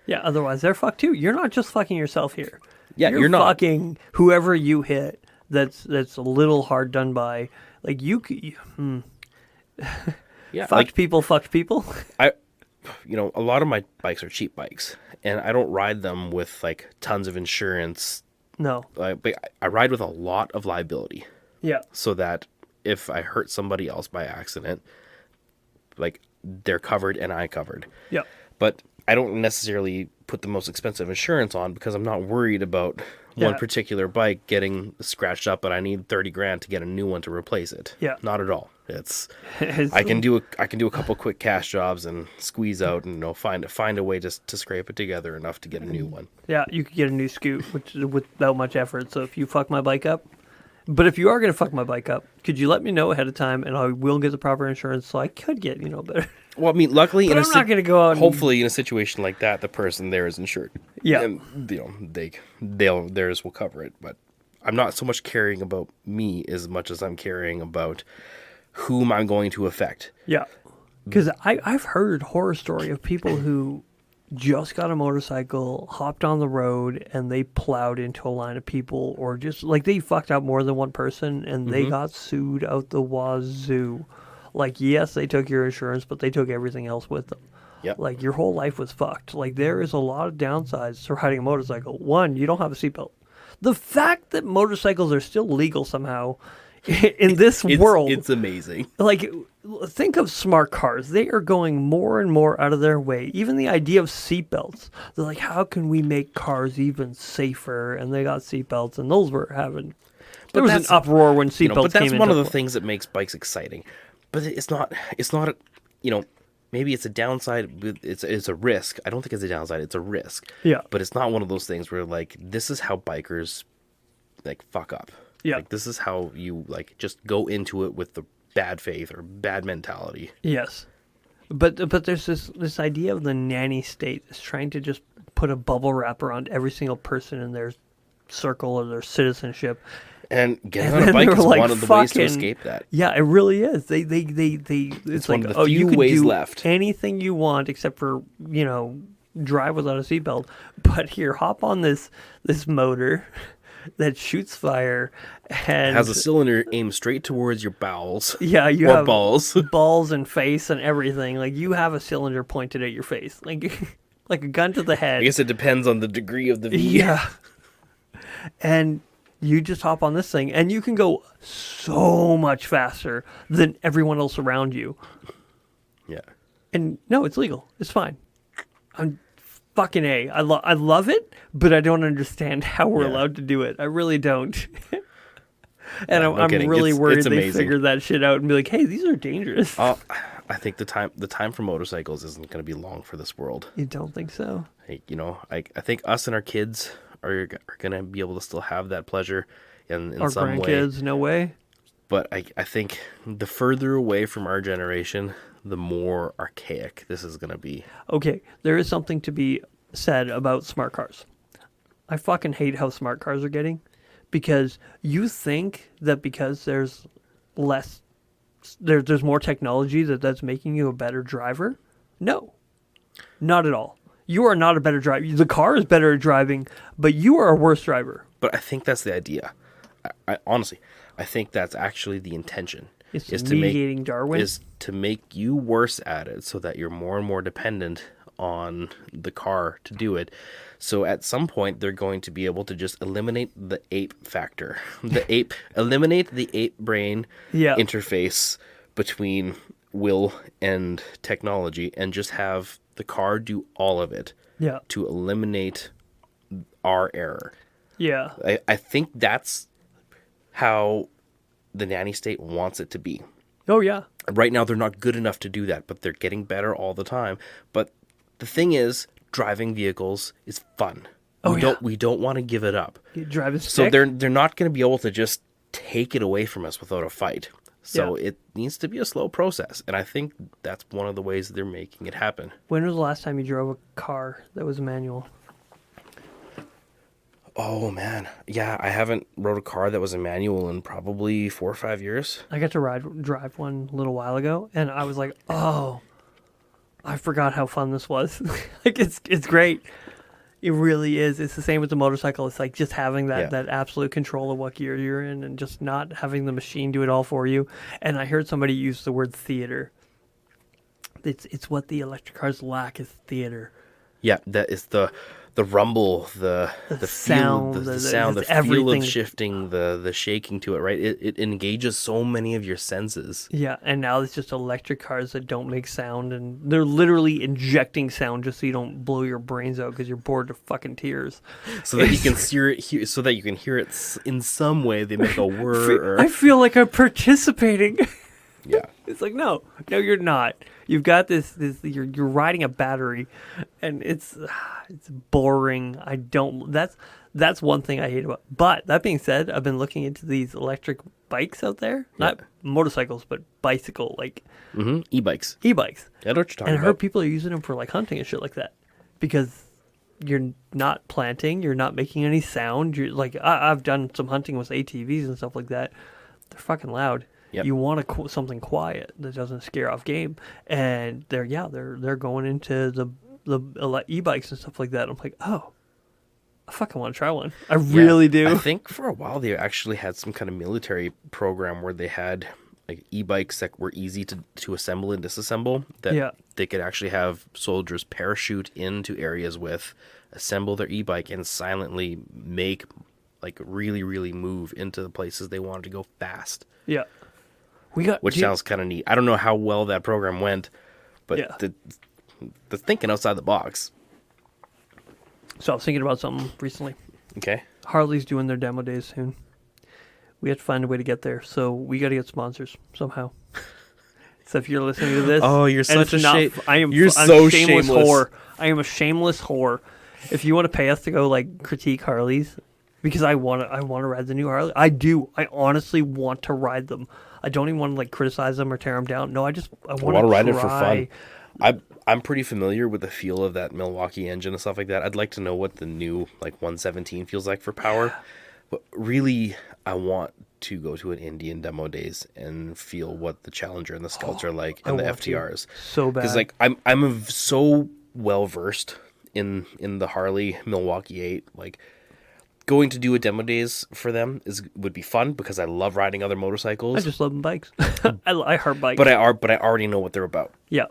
Yeah, otherwise they're fucked too. You're not just fucking yourself here. Yeah, you're not. fucking whoever you hit that's a little hard done by. Like Yeah, fucked people. a lot of my bikes are cheap bikes, and I don't ride them with like tons of insurance. No. But I ride with a lot of liability, Yeah. so that if I hurt somebody else by accident, like they're covered and I covered. Yeah. But I don't necessarily put the most expensive insurance on because I'm not worried about one Yeah. particular bike getting scratched up, but I need 30 grand to get a new one to replace it. Yeah. Not at all. It's It's- I can do a couple quick cash jobs and squeeze out and find a way to scrape it together enough to get a new one. yeah, you could get a new scoot, which is without much effort. So if you fuck my bike up, but if you are going to fuck my bike up, could you let me know ahead of time, and I will get the proper insurance so I could get better. Well, I mean, luckily, But I'm not going to go out. And, hopefully, in a situation like that, the person there is insured. Yeah. And theirs will cover it. But I'm not so much caring about me as much as I'm caring about whom I'm going to affect. Yeah, because I've heard horror story of people who just got a motorcycle, hopped on the road, and they plowed into a line of people, or just like they fucked up more than one person, and they got sued out the wazoo. Like, yes, they took your insurance, but they took everything else with them. Yep. Like, your whole life was fucked. Like, there is a lot of downsides to riding a motorcycle. One, you don't have a seatbelt. The fact that motorcycles are still legal somehow in this world. It's amazing. Like, think of smart cars. They are going more and more out of their way. Even the idea of seatbelts. They're like, how can we make cars even safer? And they got seatbelts, and those were having... There was an uproar when seatbelts But that's came one of into the things that makes bikes exciting. But it's not, maybe it's a downside. It's a risk. I don't think it's a downside. It's a risk. Yeah. But it's not one of those things where, like, this is how bikers, like, fuck up. Yeah. Like, this is how you, like, just go into it with the bad faith or bad mentality. Yes. But there's this idea of the nanny state is trying to just put a bubble wrap around every single person in their circle or their citizenship. And getting And on a then bike they is were like, one of the ways to fucking- escape that. Yeah, it really is. It's one like, of the oh, you few can ways do left. anything you want except for, drive without a seatbelt. But here, hop on this motor that shoots fire and Has a cylinder aimed straight towards your bowels. yeah, you or have balls. balls and face and everything. Like, you have a cylinder pointed at your face, like like a gun to the head. I guess it depends on the degree of the V. Yeah. And you just hop on this thing, and you can go so much faster than everyone else around you. Yeah. And no, it's legal. It's fine. I'm fucking A. I love it, but I don't understand how we're Yeah. allowed to do it. I really don't. And Yeah, no I'm kidding. really It's worried they amazing. figure that shit out and be like, hey, these are dangerous. I think the time for motorcycles isn't going to be long for this world. You don't think so? Like, I think us and our kids are going to be able to still have that pleasure in Our some way. grandkids, no way. But I think the further away from our generation, the more archaic this is going to be. Okay, there is something to be said about smart cars. I fucking hate how smart cars are getting, because you think that because there's more technology that's making you a better driver. No, not at all. You are not a better driver. The car is better at driving, but you are a worse driver. But I think that's the idea. I honestly, I think that's actually the intention. It's is mediating Darwin. Is to make you worse at it so that you're more and more dependent on the car to do it. So at some point they're going to be able to just eliminate the ape factor. Eliminate the ape brain Yeah. interface between will and technology and just have the car do all of it Yeah. to eliminate our error. Yeah. I think that's how the nanny state wants it to be. Oh, yeah. Right now, they're not good enough to do that, but they're getting better all the time. But the thing is, driving vehicles is fun. Oh, yeah. We don't want to give it up. You drive a So stick. they're not going to be able to just take it away from us without a fight. So Yeah. it needs to be a slow process, and I think that's one of the ways they're making it happen. When was the last time you drove a car that was manual? Oh man, yeah, I haven't rode a car that was a manual in probably 4 or 5 years. I got to drive one a little while ago, and I was like, oh, I forgot how fun this was. Like, it's great. It really is. It's the same with the motorcycle. It's like just having that absolute control of what gear you're in, and just not having the machine do it all for you. And I heard somebody use the word theater. It's what the electric cars lack, is theater. Yeah, that is the the rumble, the sound, feel, the just sound, the feel everything. of shifting, the shaking to it, right? It engages so many of your senses. Yeah, and now it's just electric cars that don't make sound, and they're literally injecting sound just so you don't blow your brains out because you're bored to fucking tears. So that you can so that you can hear it in some way. They make a whir. I feel like I'm participating. Yeah. It's like, no, you're not. You've got this you're riding a battery, and it's boring. That's one thing I hate about. But that being said, I've been looking into these electric bikes out there, not motorcycles, but bicycle, like E-bikes. e-bikes. I know what you're talking And I heard about. people are using them for like hunting and shit like that, because you're not planting, you're not making any sound. You're like, I've done some hunting with ATVs and stuff like that. They're fucking loud. Yep. You want something quiet that doesn't scare off game, and they're going into the e-bikes and stuff like that. I'm like, oh, I fucking want to try one. I really do. I think for a while they actually had some kind of military program where they had like e-bikes that were easy to assemble and disassemble. That they could actually have soldiers parachute into areas with, assemble their e-bike, and silently make like really move into the places they wanted to go fast. Yeah. Which sounds kind of neat. I don't know how well that program went, but the thinking outside the box. So I was thinking about something recently. Okay. Harley's doing their demo days soon. We have to find a way to get there, so we got to get sponsors somehow. So if you're listening to this, you're such a I'm so shameless whore. I am a shameless whore. If you want to pay us to go like critique Harleys, because I want to ride the new Harley. I do. I honestly want to ride them. I don't even want to like criticize them or tear them down. No, I want to ride it for fun. I'm pretty familiar with the feel of that Milwaukee engine and stuff like that. I'd like to know what the new like 117 feels like for power. But really, I want to go to an Indian demo days and feel what the Challenger and the Scouts are like, and the FTRs. So bad. Because like I'm so well versed in the Harley Milwaukee 8. Like going to do a demo days for them would be fun because I love riding other motorcycles. I just love bikes. I heart bikes. But I already know what they're about. Yeah.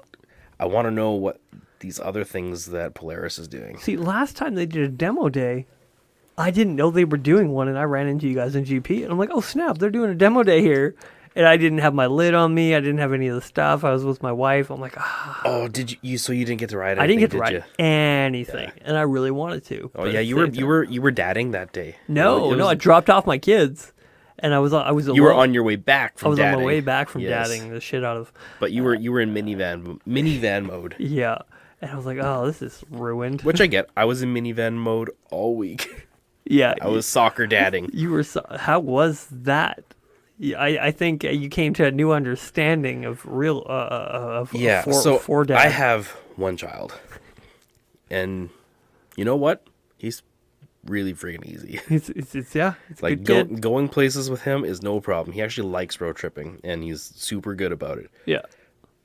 I want to know what these other things that Polaris is doing. See, last time they did a demo day, I didn't know they were doing one, and I ran into you guys in GP, and I'm like, oh snap, they're doing a demo day here. And I didn't have my lid on me. I didn't have any of the stuff. I was with my wife. I'm like, ah. Oh, did you? So you didn't get to ride anything, I didn't get to did ride you? anything, and I really wanted to. Oh yeah, you were dadding that day. No, I dropped off my kids, and I was alone. You were on your way back from. I was dadding. on my way back from dadding the shit out of. But you were in minivan mode. Yeah, and I was like, oh, this is ruined. Which I get. I was in minivan mode all week. Yeah, I was soccer dadding. You were. How was that? I think you came to a new understanding of real for dad. I have one child, and you know what? He's really freaking easy. It's like good kid. Going places with him is no problem. He actually likes road tripping, and he's super good about it. Yeah.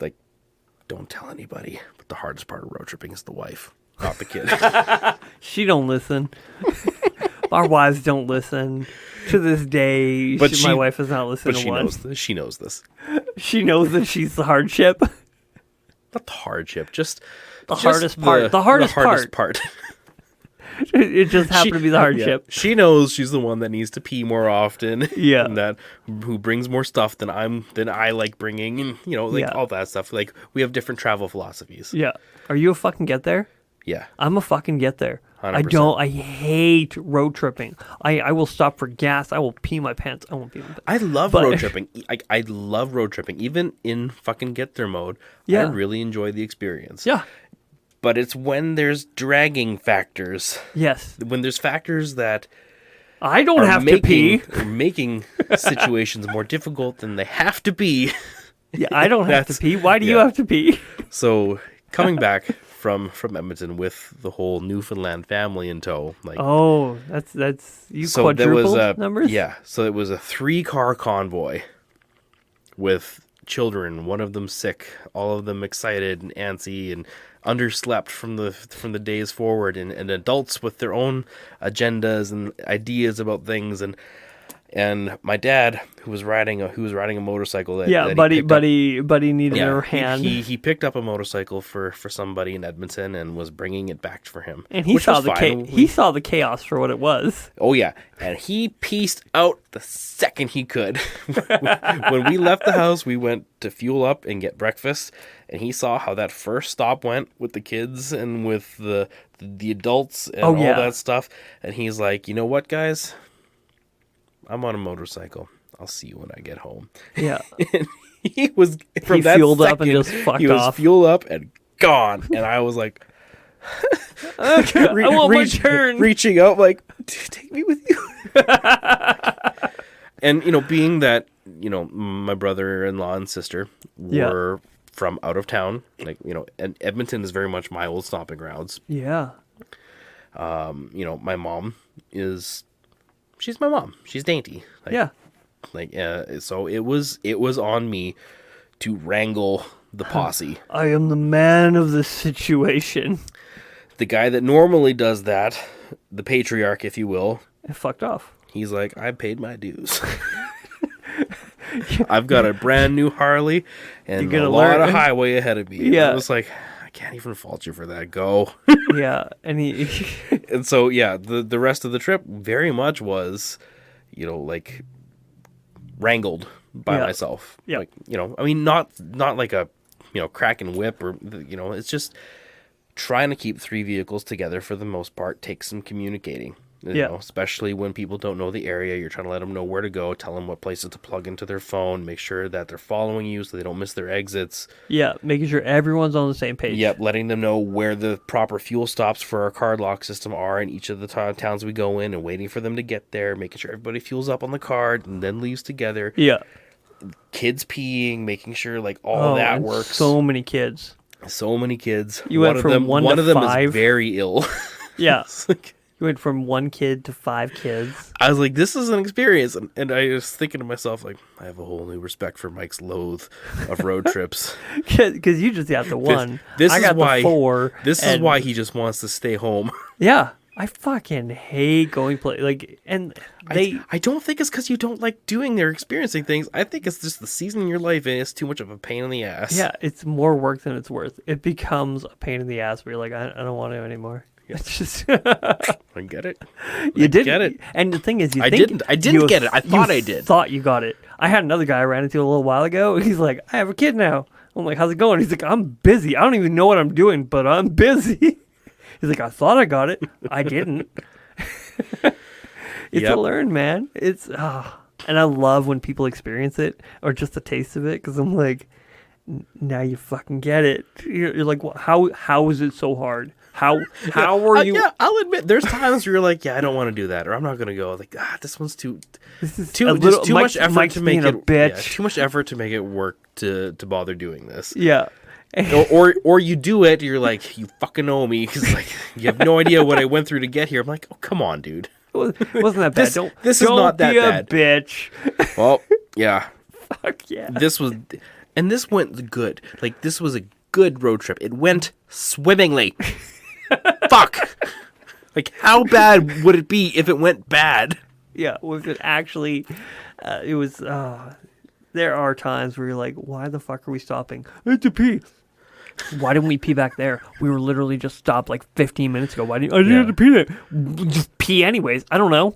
Like, don't tell anybody. But the hardest part of road tripping is the wife, not the kid. She don't listen. Our wives don't listen. To this day, my wife has not listened to one. She knows this. She knows that she's the hardship. Not the hardship, just the hardest part. The hardest part. It just happened to be the hardship. Yeah. She knows she's the one that needs to pee more often. Yeah, and that who brings more stuff than I like bringing, and all that stuff. Like we have different travel philosophies. Yeah. Are you a fucking get there? Yeah. I'm a fucking get there. 100%. I hate road tripping. I will stop for gas. I will pee my pants. I won't pee my pants. I love road tripping. I love road tripping. Even in fucking get there mode, I really enjoy the experience. Yeah. But it's when there's dragging factors. Yes. When there's factors that I don't have to pee. Are making situations more difficult than they have to be. Yeah, I don't have to pee. Why do you have to pee? So coming back from Edmonton with the whole Newfoundland family in tow. Like, oh, that's you so quadrupled numbers? Yeah. So it was a 3-car convoy with children, one of them sick, all of them excited and antsy and underslept from the days forward, and adults with their own agendas and ideas about things. And And my dad, who was riding a motorcycle that Yeah, that he buddy, picked up. buddy needed Yeah, a hand, he picked up a motorcycle for somebody in Edmonton and was bringing it back for him. and he which saw was the fine. he saw the chaos for what it was. Oh yeah, and he pieced out the second he could. When we left the house, we went to fuel up and get breakfast, and he saw how that first stop went with the kids and with the adults and all that stuff. And he's like, you know what, guys? I'm on a motorcycle. I'll see you when I get home. Yeah, And he was from he that fueled up second, and just fucked he was off. fueled up and gone. And I was like, I want my turn. reaching out like, take me with you. And being that my brother-in-law and sister were from out of town, like and Edmonton is very much my old stomping grounds. Yeah, My mom she's my mom. She's dainty. yeah. So it was on me to wrangle the posse. I am the man of the situation. The guy that normally does that, the patriarch, if you will, It fucked off. he's like, I paid my dues. I've got a brand new Harley and You're a gonna lot learn. of highway ahead of me. And Yeah. I was like, I can't even fault you for that. Go. Yeah, and he And so, yeah, the rest of the trip very much was, like wrangled by Yeah. myself. Yeah. Like, I mean, not like a, crack and whip or, it's just trying to keep three vehicles together for the most part takes some communicating. Especially when people don't know the area. You're trying to let them know where to go, tell them what places to plug into their phone, make sure that they're following you so they don't miss their exits. yeah, making sure everyone's on the same page. Yep, letting them know where the proper fuel stops for our card lock system are in each of the towns we go in and waiting for them to get there, making sure everybody fuels up on the card and then leaves together. Yeah. Kids peeing, making sure like all that and works. So many kids. So many kids. You went from one to of them five? is very ill. Yeah. It's like, You went from one kid to 5 kids. I was like, this is an experience. And I was thinking to myself, like, I have a whole new respect for Mike's loathe of road trips. Because you just got the one. This I is got why, the 4. This is and- why he just wants to stay home. Yeah. I fucking hate going and they... I don't think it's because you don't like doing or experiencing things. I think it's just the season in your life and it's too much of a pain in the ass. Yeah, it's more work than it's worth. It becomes a pain in the ass where you're like, I don't want to anymore. Yeah. It's just... I get it. You didn't get it. And the thing is, I didn't get it. I thought I did. Thought you got it. I had another guy I ran into a little while ago. He's like, I have a kid now. I'm like, how's it going? He's like, I'm busy. I don't even know what I'm doing, but I'm busy. He's like, I thought I got it. I didn't. It's a learn, man. It's and I love when people experience it or just a taste of it because I'm like, now you fucking get it. You're like, well, how is it so hard? How were you? Yeah, I'll admit there's times where you're like, yeah, I don't want to do that, or I'm not gonna go. Like, this one's too This is too a little, just too much effort Mike's to make being it. a bitch. Yeah, too much effort to make it work to bother doing this. Yeah. Or you do it, you're like, you fucking owe me because like you have no idea what I went through to get here. I'm like, oh come on, dude. It wasn't that bad. This is not that don't bad. be a bitch. Well, yeah. Fuck yeah. This went good. Like this was a good road trip. It went swimmingly. Fuck. Like how bad would it be if it went bad? Yeah, was it actually? It was. There are times where you're like, why the fuck are we stopping? I have to pee. Why didn't we pee back there? We were literally just stopped like 15 minutes ago. Why didn't I didn't have to pee there? Just pee anyways. I don't know.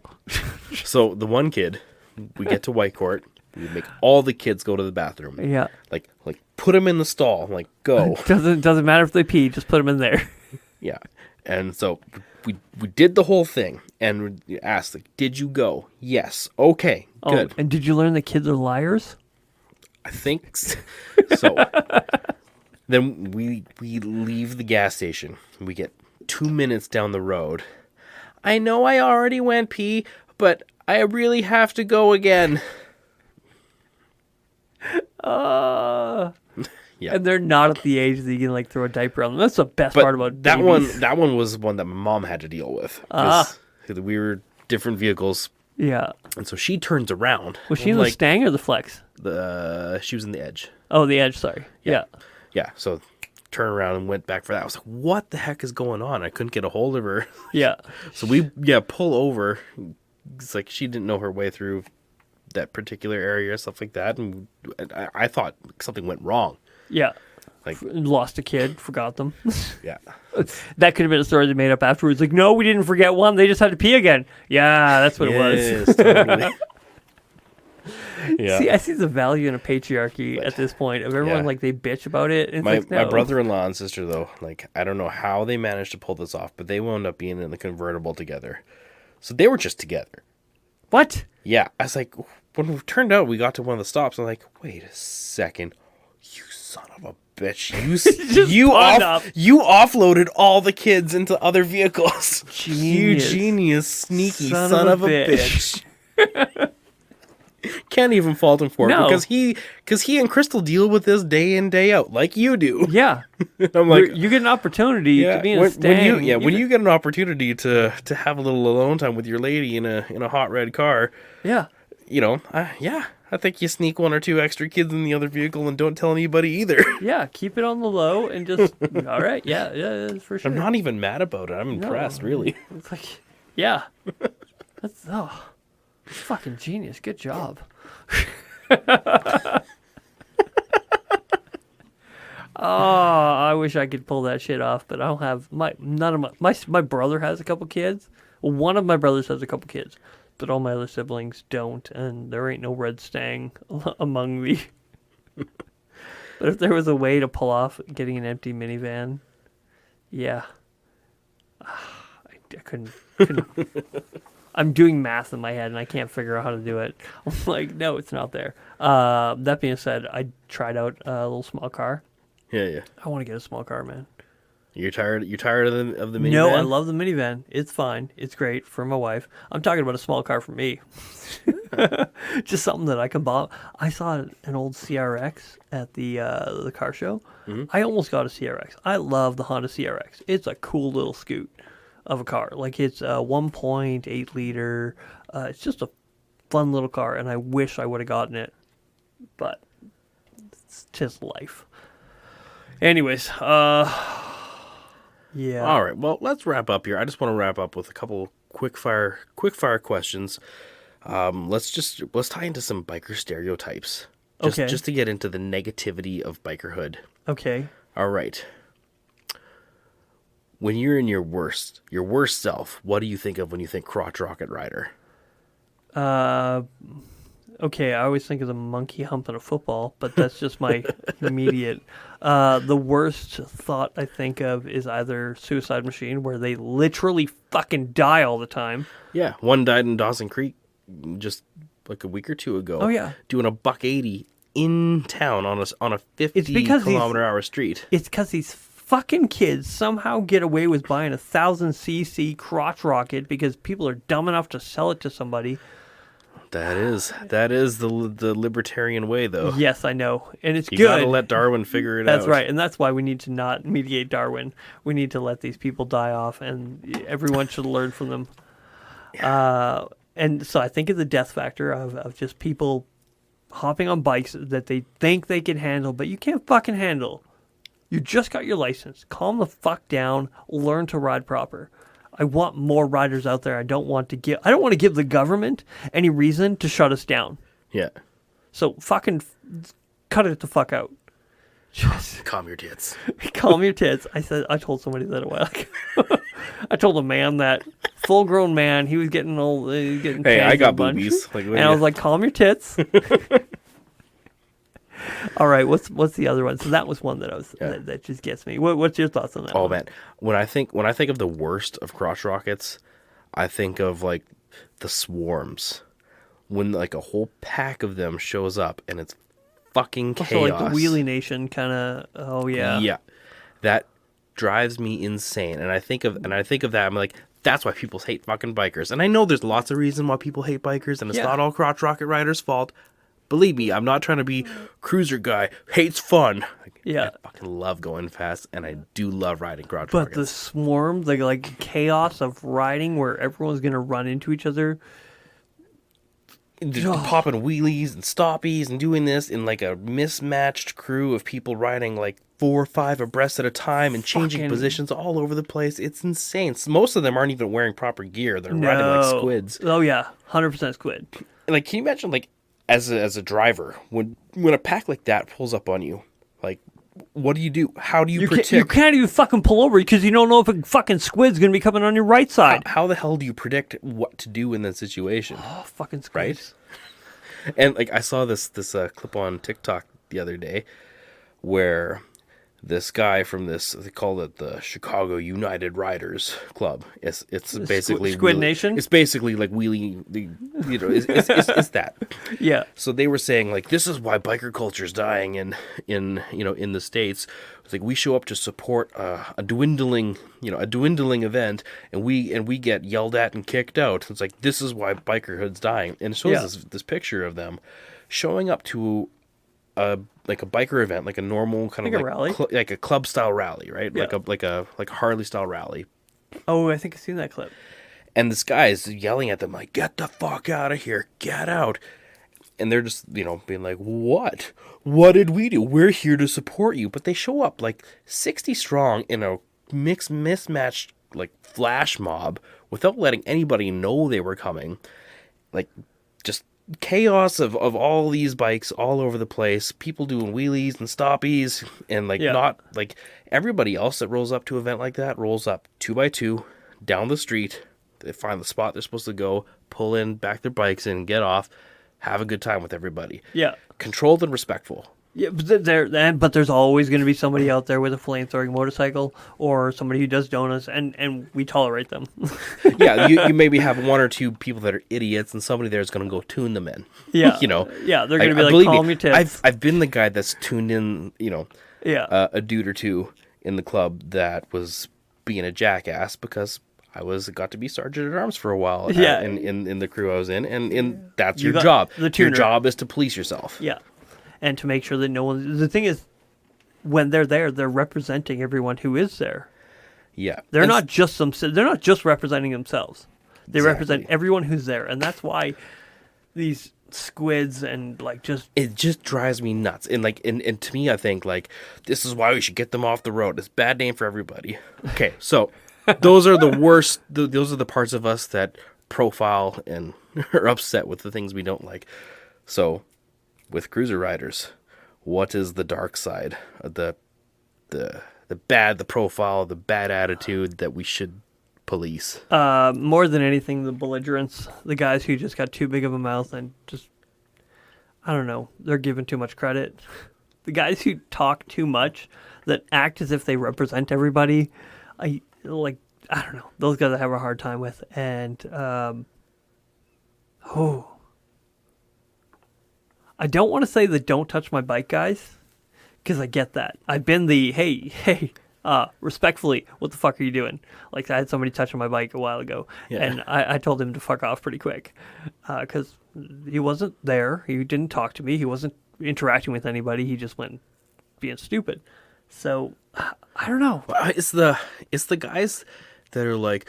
So the one kid, we get to Whitecourt. We make all the kids go to the bathroom. Yeah. Like put them in the stall. Like go. Doesn't matter if they pee. Just put them in there. Yeah. And so we did the whole thing and we asked, like, did you go? Yes. Okay. Good. And did you learn that kids are liars? I think so. Then we leave the gas station. We get 2 minutes down the road. I know I already went pee, but I really have to go again. Yeah. And they're not at the age that you can like throw a diaper on them. That's the best part about that babies. that one was one that my mom had to deal with. 'Cause we were different vehicles. Yeah. And so she turns around. Was she I'm in the Stang or the Flex? She was in the Edge. Oh, the Edge. Sorry. Yeah. Yeah, so turned around and went back for that. I was like, what the heck is going on? I couldn't get a hold of her. Yeah. So we pull over. It's like she didn't know her way through that particular area, stuff like that, and I thought something went wrong. Yeah. Like, Lost a kid, forgot them. yeah, That could have been a story they made up afterwards. Like, no, we didn't forget one. They just had to pee again. Yeah, that's what it was. yes, totally. Yeah. See, I see the value in a patriarchy at this point of everyone, Yeah. like, they bitch about it. It's My like, no. brother-in-law and sister, though, like, I don't know how they managed to pull this off, but they wound up being in the convertible together. So they were just together. What? Yeah. I was like, when it turned out we got to one of the stops, I'm like, wait a second. You son of a bitch. You offloaded all the kids into other vehicles. Genius. You genius, sneaky son of a bitch. Can't even fault him for it No. because he and Crystal deal with this day in, day out, like you do. Yeah. I'm like, You get an opportunity to be in a Stang. when you get an opportunity to have a little alone time with your lady in a hot red car, Yeah. you know, I think you sneak one or two extra kids in the other vehicle and don't tell anybody either. Yeah, keep it on the low and just, all right, yeah, for sure. I'm not even mad about it. I'm impressed, really. It's like, yeah. That's, fucking genius. Good job. Oh, I wish I could pull that shit off, but I don't have none of my brother has a couple kids. Well, one of my brothers has a couple kids, but all my other siblings don't, and there ain't no red Stang among me. But if there was a way to pull off getting an empty minivan, yeah. I couldn't. I'm doing math in my head and I can't figure out how to do it. I'm like, no, it's not there. That being said, I tried out a little small car. Yeah. I want to get a small car, man. You're tired of the minivan? No, I love the minivan. It's fine. It's great for my wife. I'm talking about a small car for me. Just something that I can buy. I saw an old CRX at the car show. Mm-hmm. I almost got a CRX. I love the Honda CRX. It's a cool little scoot of a car. Like, it's a 1.8 liter. It's just a fun little car, and I wish I would have gotten it. But it's just life. Anyways, yeah. All right. Well, let's wrap up here. I just want to wrap up with a couple quick fire questions. Let's tie into some biker stereotypes. Okay. Just to get into the negativity of bikerhood. Okay. All right. When you're in your worst self, what do you think of when you think crotch rocket rider? Okay, I always think of the monkey humping a football, but that's just my immediate. The worst thought I think of is either Suicide Machine, where they literally fucking die all the time. Yeah, one died in Dawson Creek just like a week or two ago. Oh, yeah. Doing a $180 in town on a 50-kilometer-hour street. It's because these fucking kids somehow get away with buying a 1,000cc crotch rocket because people are dumb enough to sell it to somebody. That is the libertarian way, though. Yes, I know, and it's You good. gotta let Darwin figure it out. That's right, and that's why we need to not mediate Darwin. We need to let these people die off, and everyone should learn from them. Yeah. And so I think of the death factor of just people hopping on bikes that they think they can handle, but you can't fucking handle. You just got your license. Calm the fuck down. Learn to ride proper. I want more riders out there. I don't want to give the government any reason to shut us down. Yeah. So fucking cut it the fuck out. Just calm your tits. Calm your tits. I told somebody that a while ago. I told a man that, full-grown man, he was getting old. Getting hey, I got a bunch. boobies. Like, and I was like, calm your tits. All right, what's the other one? So that was one that that just gets me. What's your thoughts on that? Oh one? man, when I think of the worst of crotch rockets, I think of like the swarms. When like a whole pack of them shows up and it's fucking chaos. Also, like the Wheelie Nation kind of. Oh yeah. Yeah, that drives me insane. And I think of that. I'm like, that's why people hate fucking bikers. And I know there's lots of reasons why people hate bikers, and it's not all crotch rocket riders' fault. Believe me, I'm not trying to be cruiser guy. Hates fun. Yeah. I fucking love going fast, and I do love riding crotch But rockets. the swarm, the like chaos of riding where everyone's gonna run into each other. Just popping wheelies and stoppies and doing this in like a mismatched crew of people riding like 4 or 5 abreast at a time and changing positions all over the place. It's insane. Most of them aren't even wearing proper gear. They're riding like squids. Oh yeah, 100% squid. Like, can you imagine like as a driver, when a pack like that pulls up on you, like, what do you do? How do you predict? You can't even fucking pull over because you don't know if a fucking squid's going to be coming on your right side. How the hell do you predict what to do in that situation? Oh, fucking squids. Right? And like I saw this clip on TikTok the other day where this guy from they call it the Chicago United Riders Club. It's basically Squid Nation. It's basically like wheelie, it's that. Yeah. So they were saying like this is why biker culture is dying in the States. It's like we show up to support a dwindling event and we get yelled at and kicked out. It's like this is why bikerhood's dying. And it shows this picture of them showing up to a biker event, like a normal kind of like rally, like a club style rally, right? Yeah. Like a Harley style rally. Oh, I think I've seen that clip. And this guy is yelling at them like, "Get the fuck out of here! Get out!" And they're just being like, "What? What did we do? We're here to support you." But they show up like 60 strong in a mismatched like flash mob without letting anybody know they were coming. Like just chaos of all these bikes all over the place, people doing wheelies and stoppies, and not like everybody else that rolls up to an event like that rolls up 2x2 down the street. They find the spot they're supposed to go, pull in, back their bikes in, get off, have a good time with everybody. Yeah. Controlled and respectful. Yeah, but there's always going to be somebody out there with a flame-throwing motorcycle or somebody who does donuts, and we tolerate them. Yeah, you maybe have one or two people that are idiots, and somebody there is going to go tune them in. Yeah, Yeah, they're going to be like, calm your tits. I've been the guy that's tuned in, a dude or two in the club that was being a jackass because I got to be sergeant at arms for a while. Yeah. In the crew I was in, and that's your job. Your job is to police yourself. Yeah. And to make sure that no one... The thing is, when they're there, they're representing everyone who is there. Yeah. They're not just representing themselves. They represent Exactly. everyone who's there. And that's why these squids and It just drives me nuts. And and to me, I think this is why we should get them off the road. It's a bad name for everybody. Okay, so those are the worst. Those are the parts of us that profile and are upset with the things we don't like. So... with cruiser riders, what is the dark side of the profile, the bad attitude that we should police? more than anything, the belligerents, the guys who just got too big of a mouth and just, I don't know, they're given too much credit. The guys who talk too much, that act as if they represent everybody, I don't know, those guys I have a hard time with. And I don't want to say the don't touch my bike guys, because I get that. I've been the, hey, respectfully, what the fuck are you doing? Like, I had somebody touching my bike a while ago, and I told him to fuck off pretty quick, because he wasn't there. He didn't talk to me. He wasn't interacting with anybody. He just went being stupid. So, I don't know. It's the guys that are like,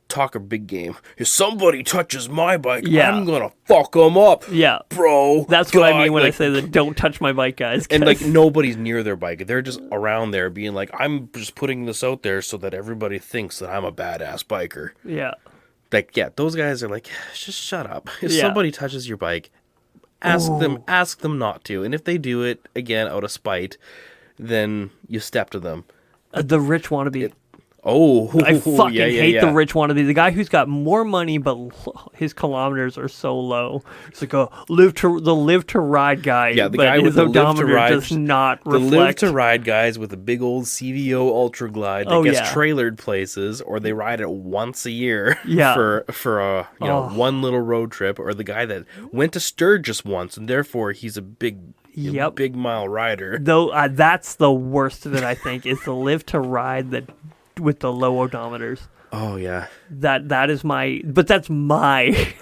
talk a big game. If somebody touches my bike, I'm gonna fuck them up. Yeah, bro. That's what I mean when I say that don't touch my bike, guys. And nobody's near their bike. They're just around there being like, I'm just putting this out there so that everybody thinks that I'm a badass biker. Yeah. Those guys are like, just shut up. If somebody touches your bike, ask them not to. And if they do it again out of spite, then you step to them. The rich wannabe. I fucking hate the rich wannabe. The guy who's got more money, but his kilometers are so low. It's like the live to ride guy. Yeah, the but guy his with the live to odometer ride does not the reflect. live to ride guys with a big old CVO Ultra Glide that gets trailered places, or they ride it once a year for a one little road trip, or the guy that went to Sturgis once and therefore he's a big mile rider. Though that's the worst of it, I think, is the live to ride that with the low odometers. Oh yeah. That is my, but that's my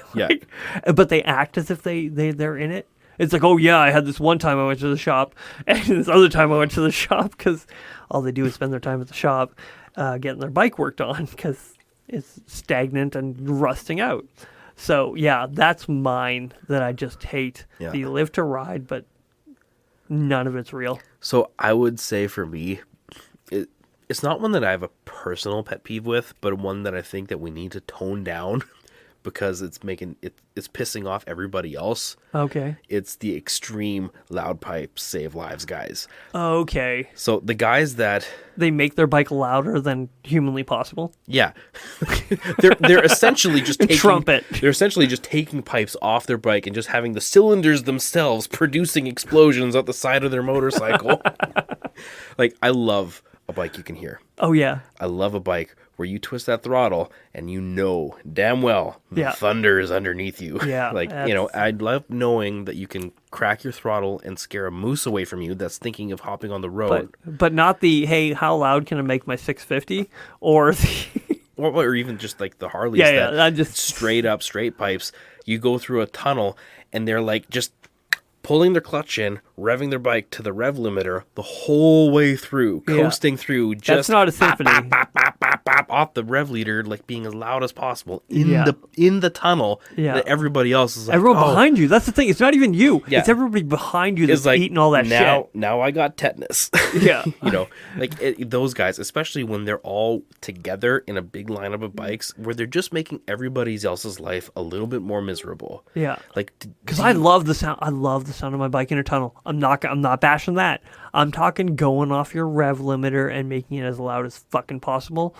but they act as if they're in it. It's like, oh yeah, I had this one time I went to the shop, and this other time I went to the shop, because all they do is spend their time at the shop getting their bike worked on, because it's stagnant and rusting out. So yeah, that's mine that I just hate. Yeah. The live to ride, but none of it's real. So I would say for me, it's not one that I have a personal pet peeve with, but one that I think that we need to tone down because it's pissing off everybody else. Okay. It's the extreme loud pipes save lives guys. Okay. So the guys that They make their bike louder than humanly possible. yeah, they're essentially just taking Trumpet. They're essentially just taking pipes off their bike and just having the cylinders themselves producing explosions at the side of their motorcycle. Like, I love a bike you can hear. Oh yeah. I love a bike where you twist that throttle and you know damn well the Yeah. thunder is underneath you. Yeah, Like, I love knowing that you can crack your throttle and scare a moose away from you that's thinking of hopping on the road. But not the, hey, how loud can I make my 650? Or the Or even just like the Harleys yeah, that I'm just straight pipes. You go through a tunnel and they're like just pulling their clutch in, revving their bike to the rev limiter the whole way through, coasting through. Just that's not a symphony. off the rev leader, like being as loud as possible in Yeah. the tunnel. Yeah. That everybody else is like, Everyone oh, behind you. That's the thing. It's not even you. Yeah. It's everybody behind you that's is like eating all that shit. Now I got tetanus. Yeah. You know, like those guys, especially when they're all together in a big lineup of bikes, where they're just making everybody else's life a little bit more miserable. Yeah. Like, Because I love the sound. I love the sound of my bike in a tunnel. I'm not bashing that. I'm talking going off your rev limiter and making it as loud as fucking possible.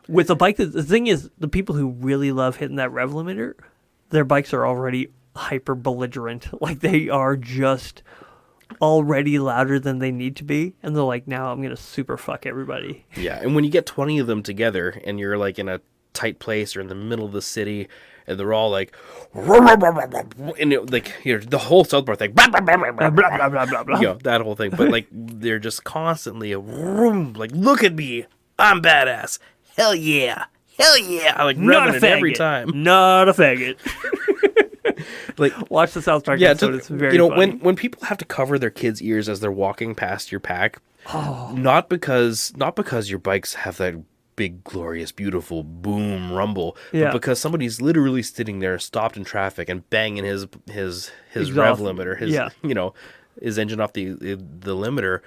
With a bike, the thing is, the people who really love hitting that rev limiter, their bikes are already hyper belligerent. Like, they are just already louder than they need to be, and they're like, now I'm gonna super fuck everybody. yeah, and when you get 20 of them together and you're like in a tight place or in the middle of the city and they're all like and like, you know, the whole South Park thing, Blah, blah, blah, blah, blah. you know, that whole thing, but like they're just constantly like, look at me, I'm badass, hell yeah, like Not a revving it faggot. every time. Not a faggot. Like, Watch the South Park yeah, episode. It's very you know, funny. when people have to cover their kids' ears as they're walking past your pack, Oh. not because your bikes have that big, glorious, beautiful boom rumble, Yeah. but because somebody's literally sitting there, stopped in traffic, and banging his rev Exhaust. limiter, Yeah. you know, his engine off the limiter,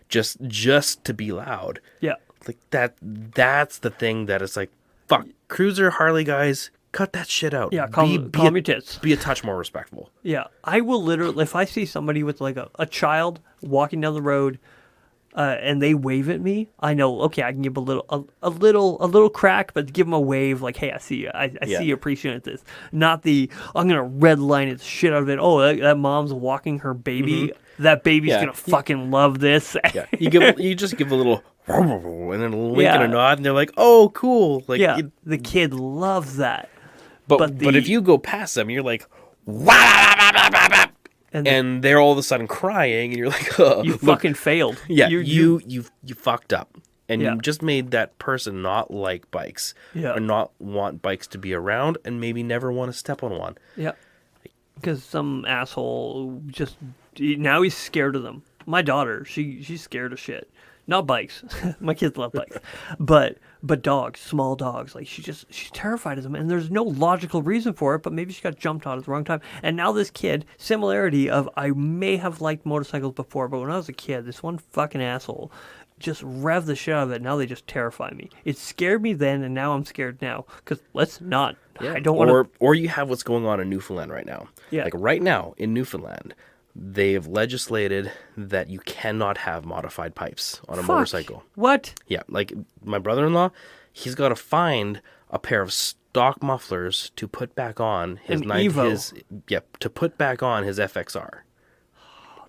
just to be loud. Yeah. Like that's the thing that is like, fuck, cruiser Harley guys, cut that shit out. Yeah, calm your tits. Be a touch more respectful. Yeah, I will literally, if I see somebody with like a child walking down the road, and they wave at me, I know, okay, I can give a little crack, but give them a wave, like, hey, I see you, I Yeah. see you appreciate this. Not the, I'm gonna red line it shit out of it. Oh, that mom's walking her baby. That baby's Yeah. gonna fucking love this. Yeah, you just give a little and then a little wink Yeah. and a nod, and they're like, oh, cool. Like, Yeah, the kid loves that. but but if you go past them, you're like, wah, and they're all of a sudden crying, and you're like, you look, fucking failed. yeah, You you fucked up, and Yeah. you just made that person not like bikes, Yeah. or not want bikes to be around, and maybe never want to step on one. Yeah. Because some asshole just now he's scared of them. My daughter, she's scared of shit. Not bikes. My kids love bikes, but dogs, small dogs. Like she's terrified of them, and there's no logical reason for it. But maybe she got jumped on at the wrong time. And now this kid, similarity of I may have liked motorcycles before, but when I was a kid, this one fucking asshole just rev the shit out of it. Now they just terrify me. It scared me then, and now I'm scared now. Because let's not. I don't want to. Or you have what's going on in Newfoundland right now. Yeah. Like right now in Newfoundland, they've legislated that you cannot have modified pipes on a motorcycle. What? Yeah, like my brother-in-law, he's got to find a pair of stock mufflers to put back on his An Evo. to put back on his FXR.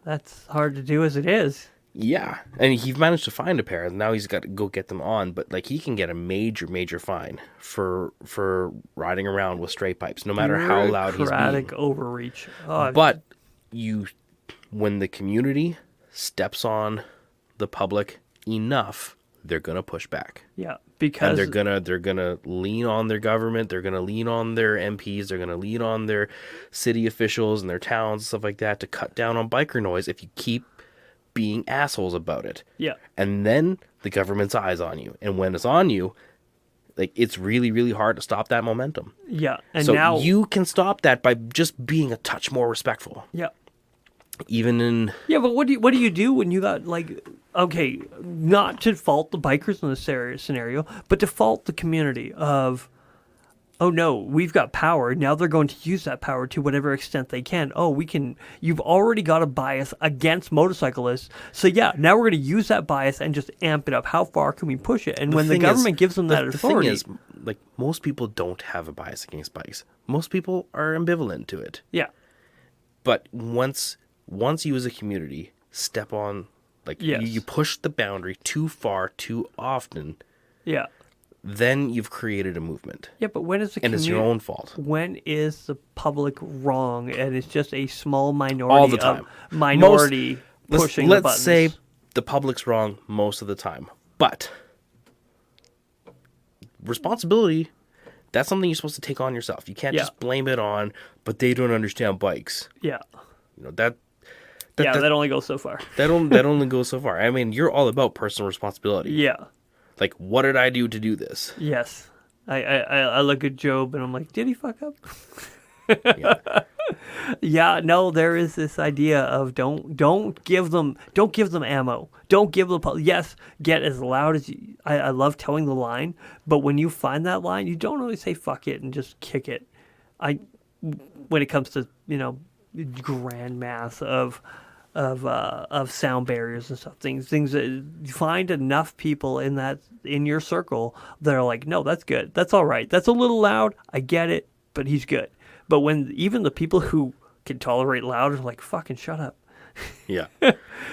That's hard to do as it is. Yeah, and he managed to find a pair, and now he's got to go get them on. But like, he can get a major fine for riding around with straight pipes, no matter how loud he's being. Bureaucratic overreach. Oh, But when the community steps on the public enough, they're gonna push back. yeah, because And they're gonna lean on their government. They're gonna lean on their MPs. They're gonna lean on their city officials and their towns and stuff like that to cut down on biker noise. If you keep being assholes about it, yeah, and then the government's eyes on you, and when it's on you, like, it's really hard to stop that momentum. yeah, and So now you can stop that by just being a touch more respectful, yeah, even in yeah. But what do you do when you got like, okay, not to fault the bikers in this scenario, but to fault the community of oh no, we've got power. Now they're going to use that power to whatever extent they can. Oh, we can. You've already got a bias against motorcyclists. So yeah, now we're going to use that bias and just amp it up. How far can we push it? And when the government gives them that authority. The thing is, like, most people don't have a bias against bikes. Most people are ambivalent to it. Yeah. But once you as a community step on, like, Yes. you push the boundary too far, too often, Yeah. then you've created a movement. Yeah, but when is the And it's your own fault. When is the public wrong and it's just a small minority All the time. Pushing the buttons? Let's say the public's wrong most of the time. But responsibility, that's something you're supposed to take on yourself. You can't just blame it on, but they don't understand bikes. Yeah. You know, that only goes so far. that only goes so far. I mean, you're all about personal responsibility. Yeah. Like, what did I do to do this? Yes. I look at Job and I'm like, did he fuck up? Yeah. Yeah, no, there is this idea of don't give them ammo. Don't give them yes, get as loud as you. I love towing the line, but when you find that line, you don't always say fuck it and just kick it. When it comes to, grand mass of sound barriers and stuff, things that you find enough people in your circle that are like, no, that's good, that's all right, that's a little loud, I get it, but he's good. But when even the people who can tolerate loud are like, fucking shut up. Yeah.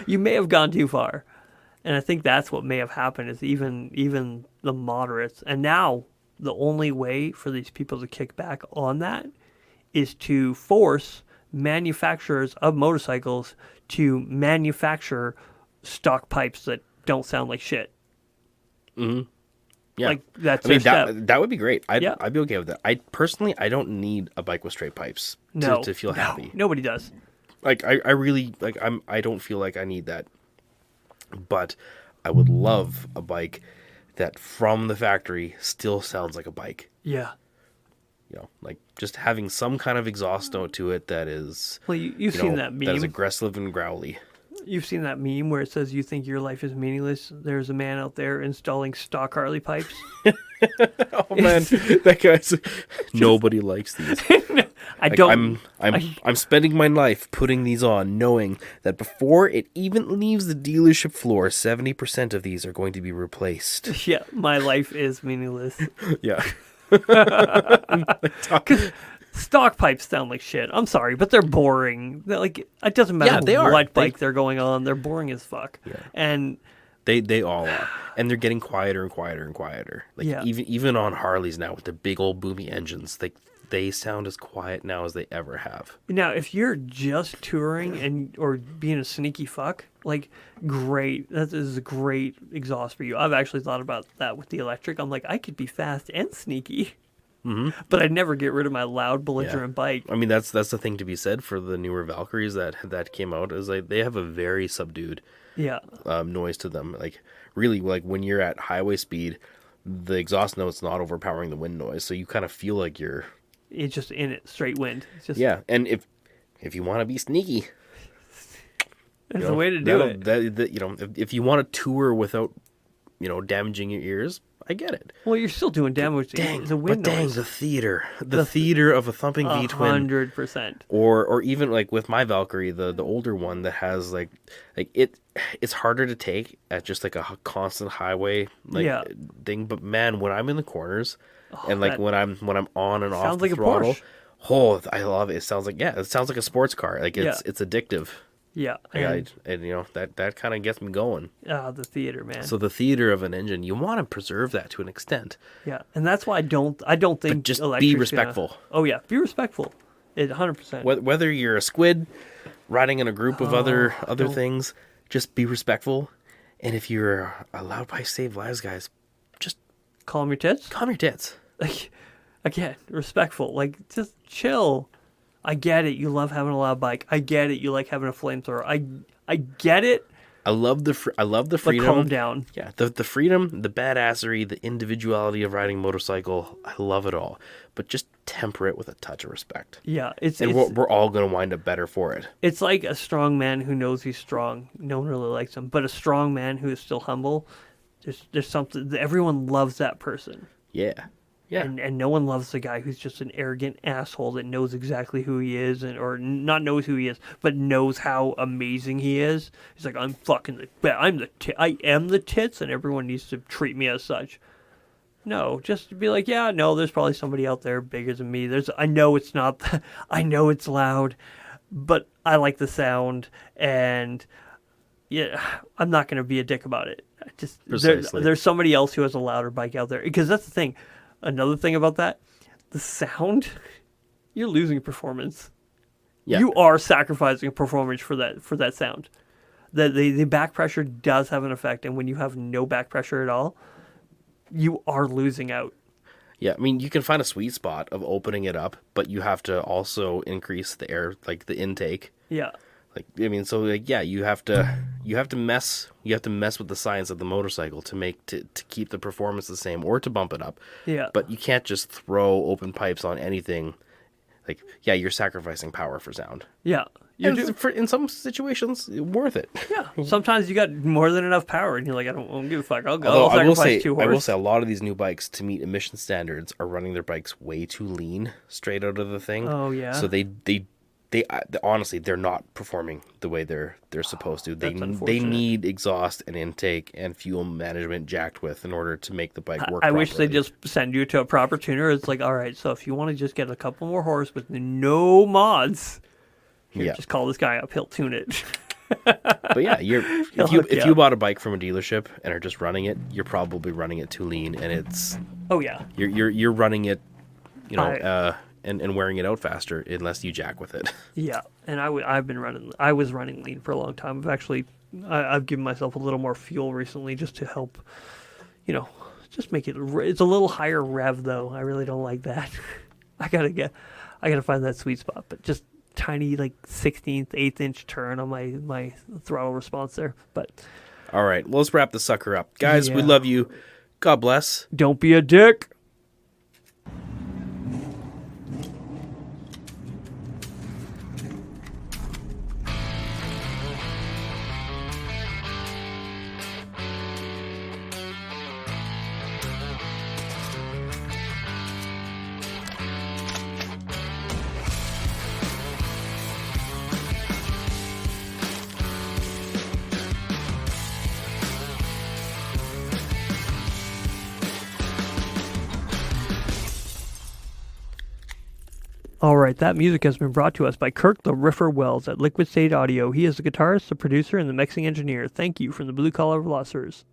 You may have gone too far. And I think that's what may have happened is even the moderates. And now the only way for these people to kick back on that is to force manufacturers of motorcycles to manufacture stock pipes that don't sound like shit. Mm-hmm. Yeah. Like that's I mean, their step. that would be great. I'd Yeah. be okay with that. I personally, I don't need a bike with straight pipes to feel happy. Nobody does. Like, I really, like, I don't feel like I need that. But I would love a bike that from the factory still sounds like a bike. Yeah. You know, like just having some kind of exhaust note to it that is, Well, you've seen that meme. that is aggressive and growly. You've seen that meme where it says, you think your life is meaningless? There's a man out there installing stock Harley pipes. Oh man, that guy's nobody likes these. I'm spending my life putting these on, knowing that before it even leaves the dealership floor, 70% of these are going to be replaced. Yeah, my life is meaningless. Yeah. Stock pipes sound like shit. I'm sorry, but they're boring. They're like, it doesn't matter what bike they're going on. They're boring as fuck. Yeah. And they all are, and they're getting quieter and quieter and quieter. Like even on Harleys now with the big old boomy engines, they sound as quiet now as they ever have. now, if you're just touring or being a sneaky fuck, like, great. That is a great exhaust for you. I've actually thought about that with the electric. I'm like, I could be fast and sneaky. Mm-hmm. But I'd never get rid of my loud, belligerent bike. I mean, that's the thing to be said for the newer Valkyries that came out, is like they have a very subdued noise to them. Like, really, like when you're at highway speed, the exhaust note's not overpowering the wind noise, so you kind of feel like you're... It's just in it, straight wind. It's just, yeah, and if you want to be sneaky... There's a way to do it. If you want to tour without, damaging your ears, I get it. Well, you're still doing damage to the wind noise. The theater of a thumping V-twin. 100%. Or even like with my Valkyrie, the older one that has like it's harder to take at just like a constant highway thing. But man, when I'm in the corners and like when I'm on and off the throttle, I love it. It sounds like a sports car. Like it's addictive. Yeah, and that kind of gets me going. The theater, man. So the theater of an engine, you want to preserve that to an extent. Yeah, and that's why I don't think. But just be respectful. Oh yeah, be respectful. 100%. Whether you're a squid riding in a group of other things, just be respectful. And if you're a loud pipe save lives, guys, just calm your tits. Calm your tits. Like, again, respectful. Like, just chill. I get it. You love having a loud bike. I get it. You like having a flamethrower. I get it. I love the freedom. But calm down. Yeah, the freedom, the badassery, the individuality of riding a motorcycle. I love it all. But just temper it with a touch of respect. Yeah, we're all going to wind up better for it. It's like a strong man who knows he's strong. No one really likes him. But a strong man who is still humble. There's something. Everyone loves that person. Yeah. Yeah. And no one loves the guy who's just an arrogant asshole that knows exactly who he is, or not knows who he is, but knows how amazing he is. He's like, I'm fucking I am the tits, and everyone needs to treat me as such. No, just be like, yeah, no, there's probably somebody out there bigger than me. I know it's not, I know it's loud, but I like the sound, and yeah, I'm not going to be a dick about it. There's somebody else who has a louder bike out there, because that's the thing. Another thing about that, the sound, you're losing performance. Yeah. You are sacrificing performance for that sound. The back pressure does have an effect, and when you have no back pressure at all, you are losing out. Yeah, I mean, you can find a sweet spot of opening it up, but you have to also increase the air, like the intake. Yeah. Like, I mean, so like, yeah, you have to mess with the science of the motorcycle to keep the performance the same or to bump it up. Yeah. But you can't just throw open pipes on anything. Like, yeah, you're sacrificing power for sound. Yeah. In some situations, worth it. Yeah. Sometimes you got more than enough power, and you're like, I don't give a fuck. I'll sacrifice 2 horse. I will say a lot of these new bikes, to meet emission standards, are running their bikes way too lean straight out of the thing. Oh yeah. So they honestly, they're not performing the way they're supposed to. They need exhaust and intake and fuel management jacked with in order to make the bike work. I properly. wish they just send you to a proper tuner. It's like, all right, so if you want to just get a couple more horse with no mods, just call this guy up. He'll tune it. But yeah, if you bought a bike from a dealership and are just running it, you're probably running it too lean, and it's you're running it, and wearing it out faster unless you jack with it. Yeah, and I was running lean for a long time. I've given myself a little more fuel recently just to help, just make it's a little higher rev though. I really don't like that. I gotta find that sweet spot, but just tiny 16th, 8th inch turn on my throttle response there. But all right, well, let's wrap the sucker up. Guys, we love you. God bless. Don't be a dick. All right, that music has been brought to us by Kirk the Riffer Wells at Liquid State Audio. He is the guitarist, the producer, and the mixing engineer. Thank you from the Blue Collar Velocers.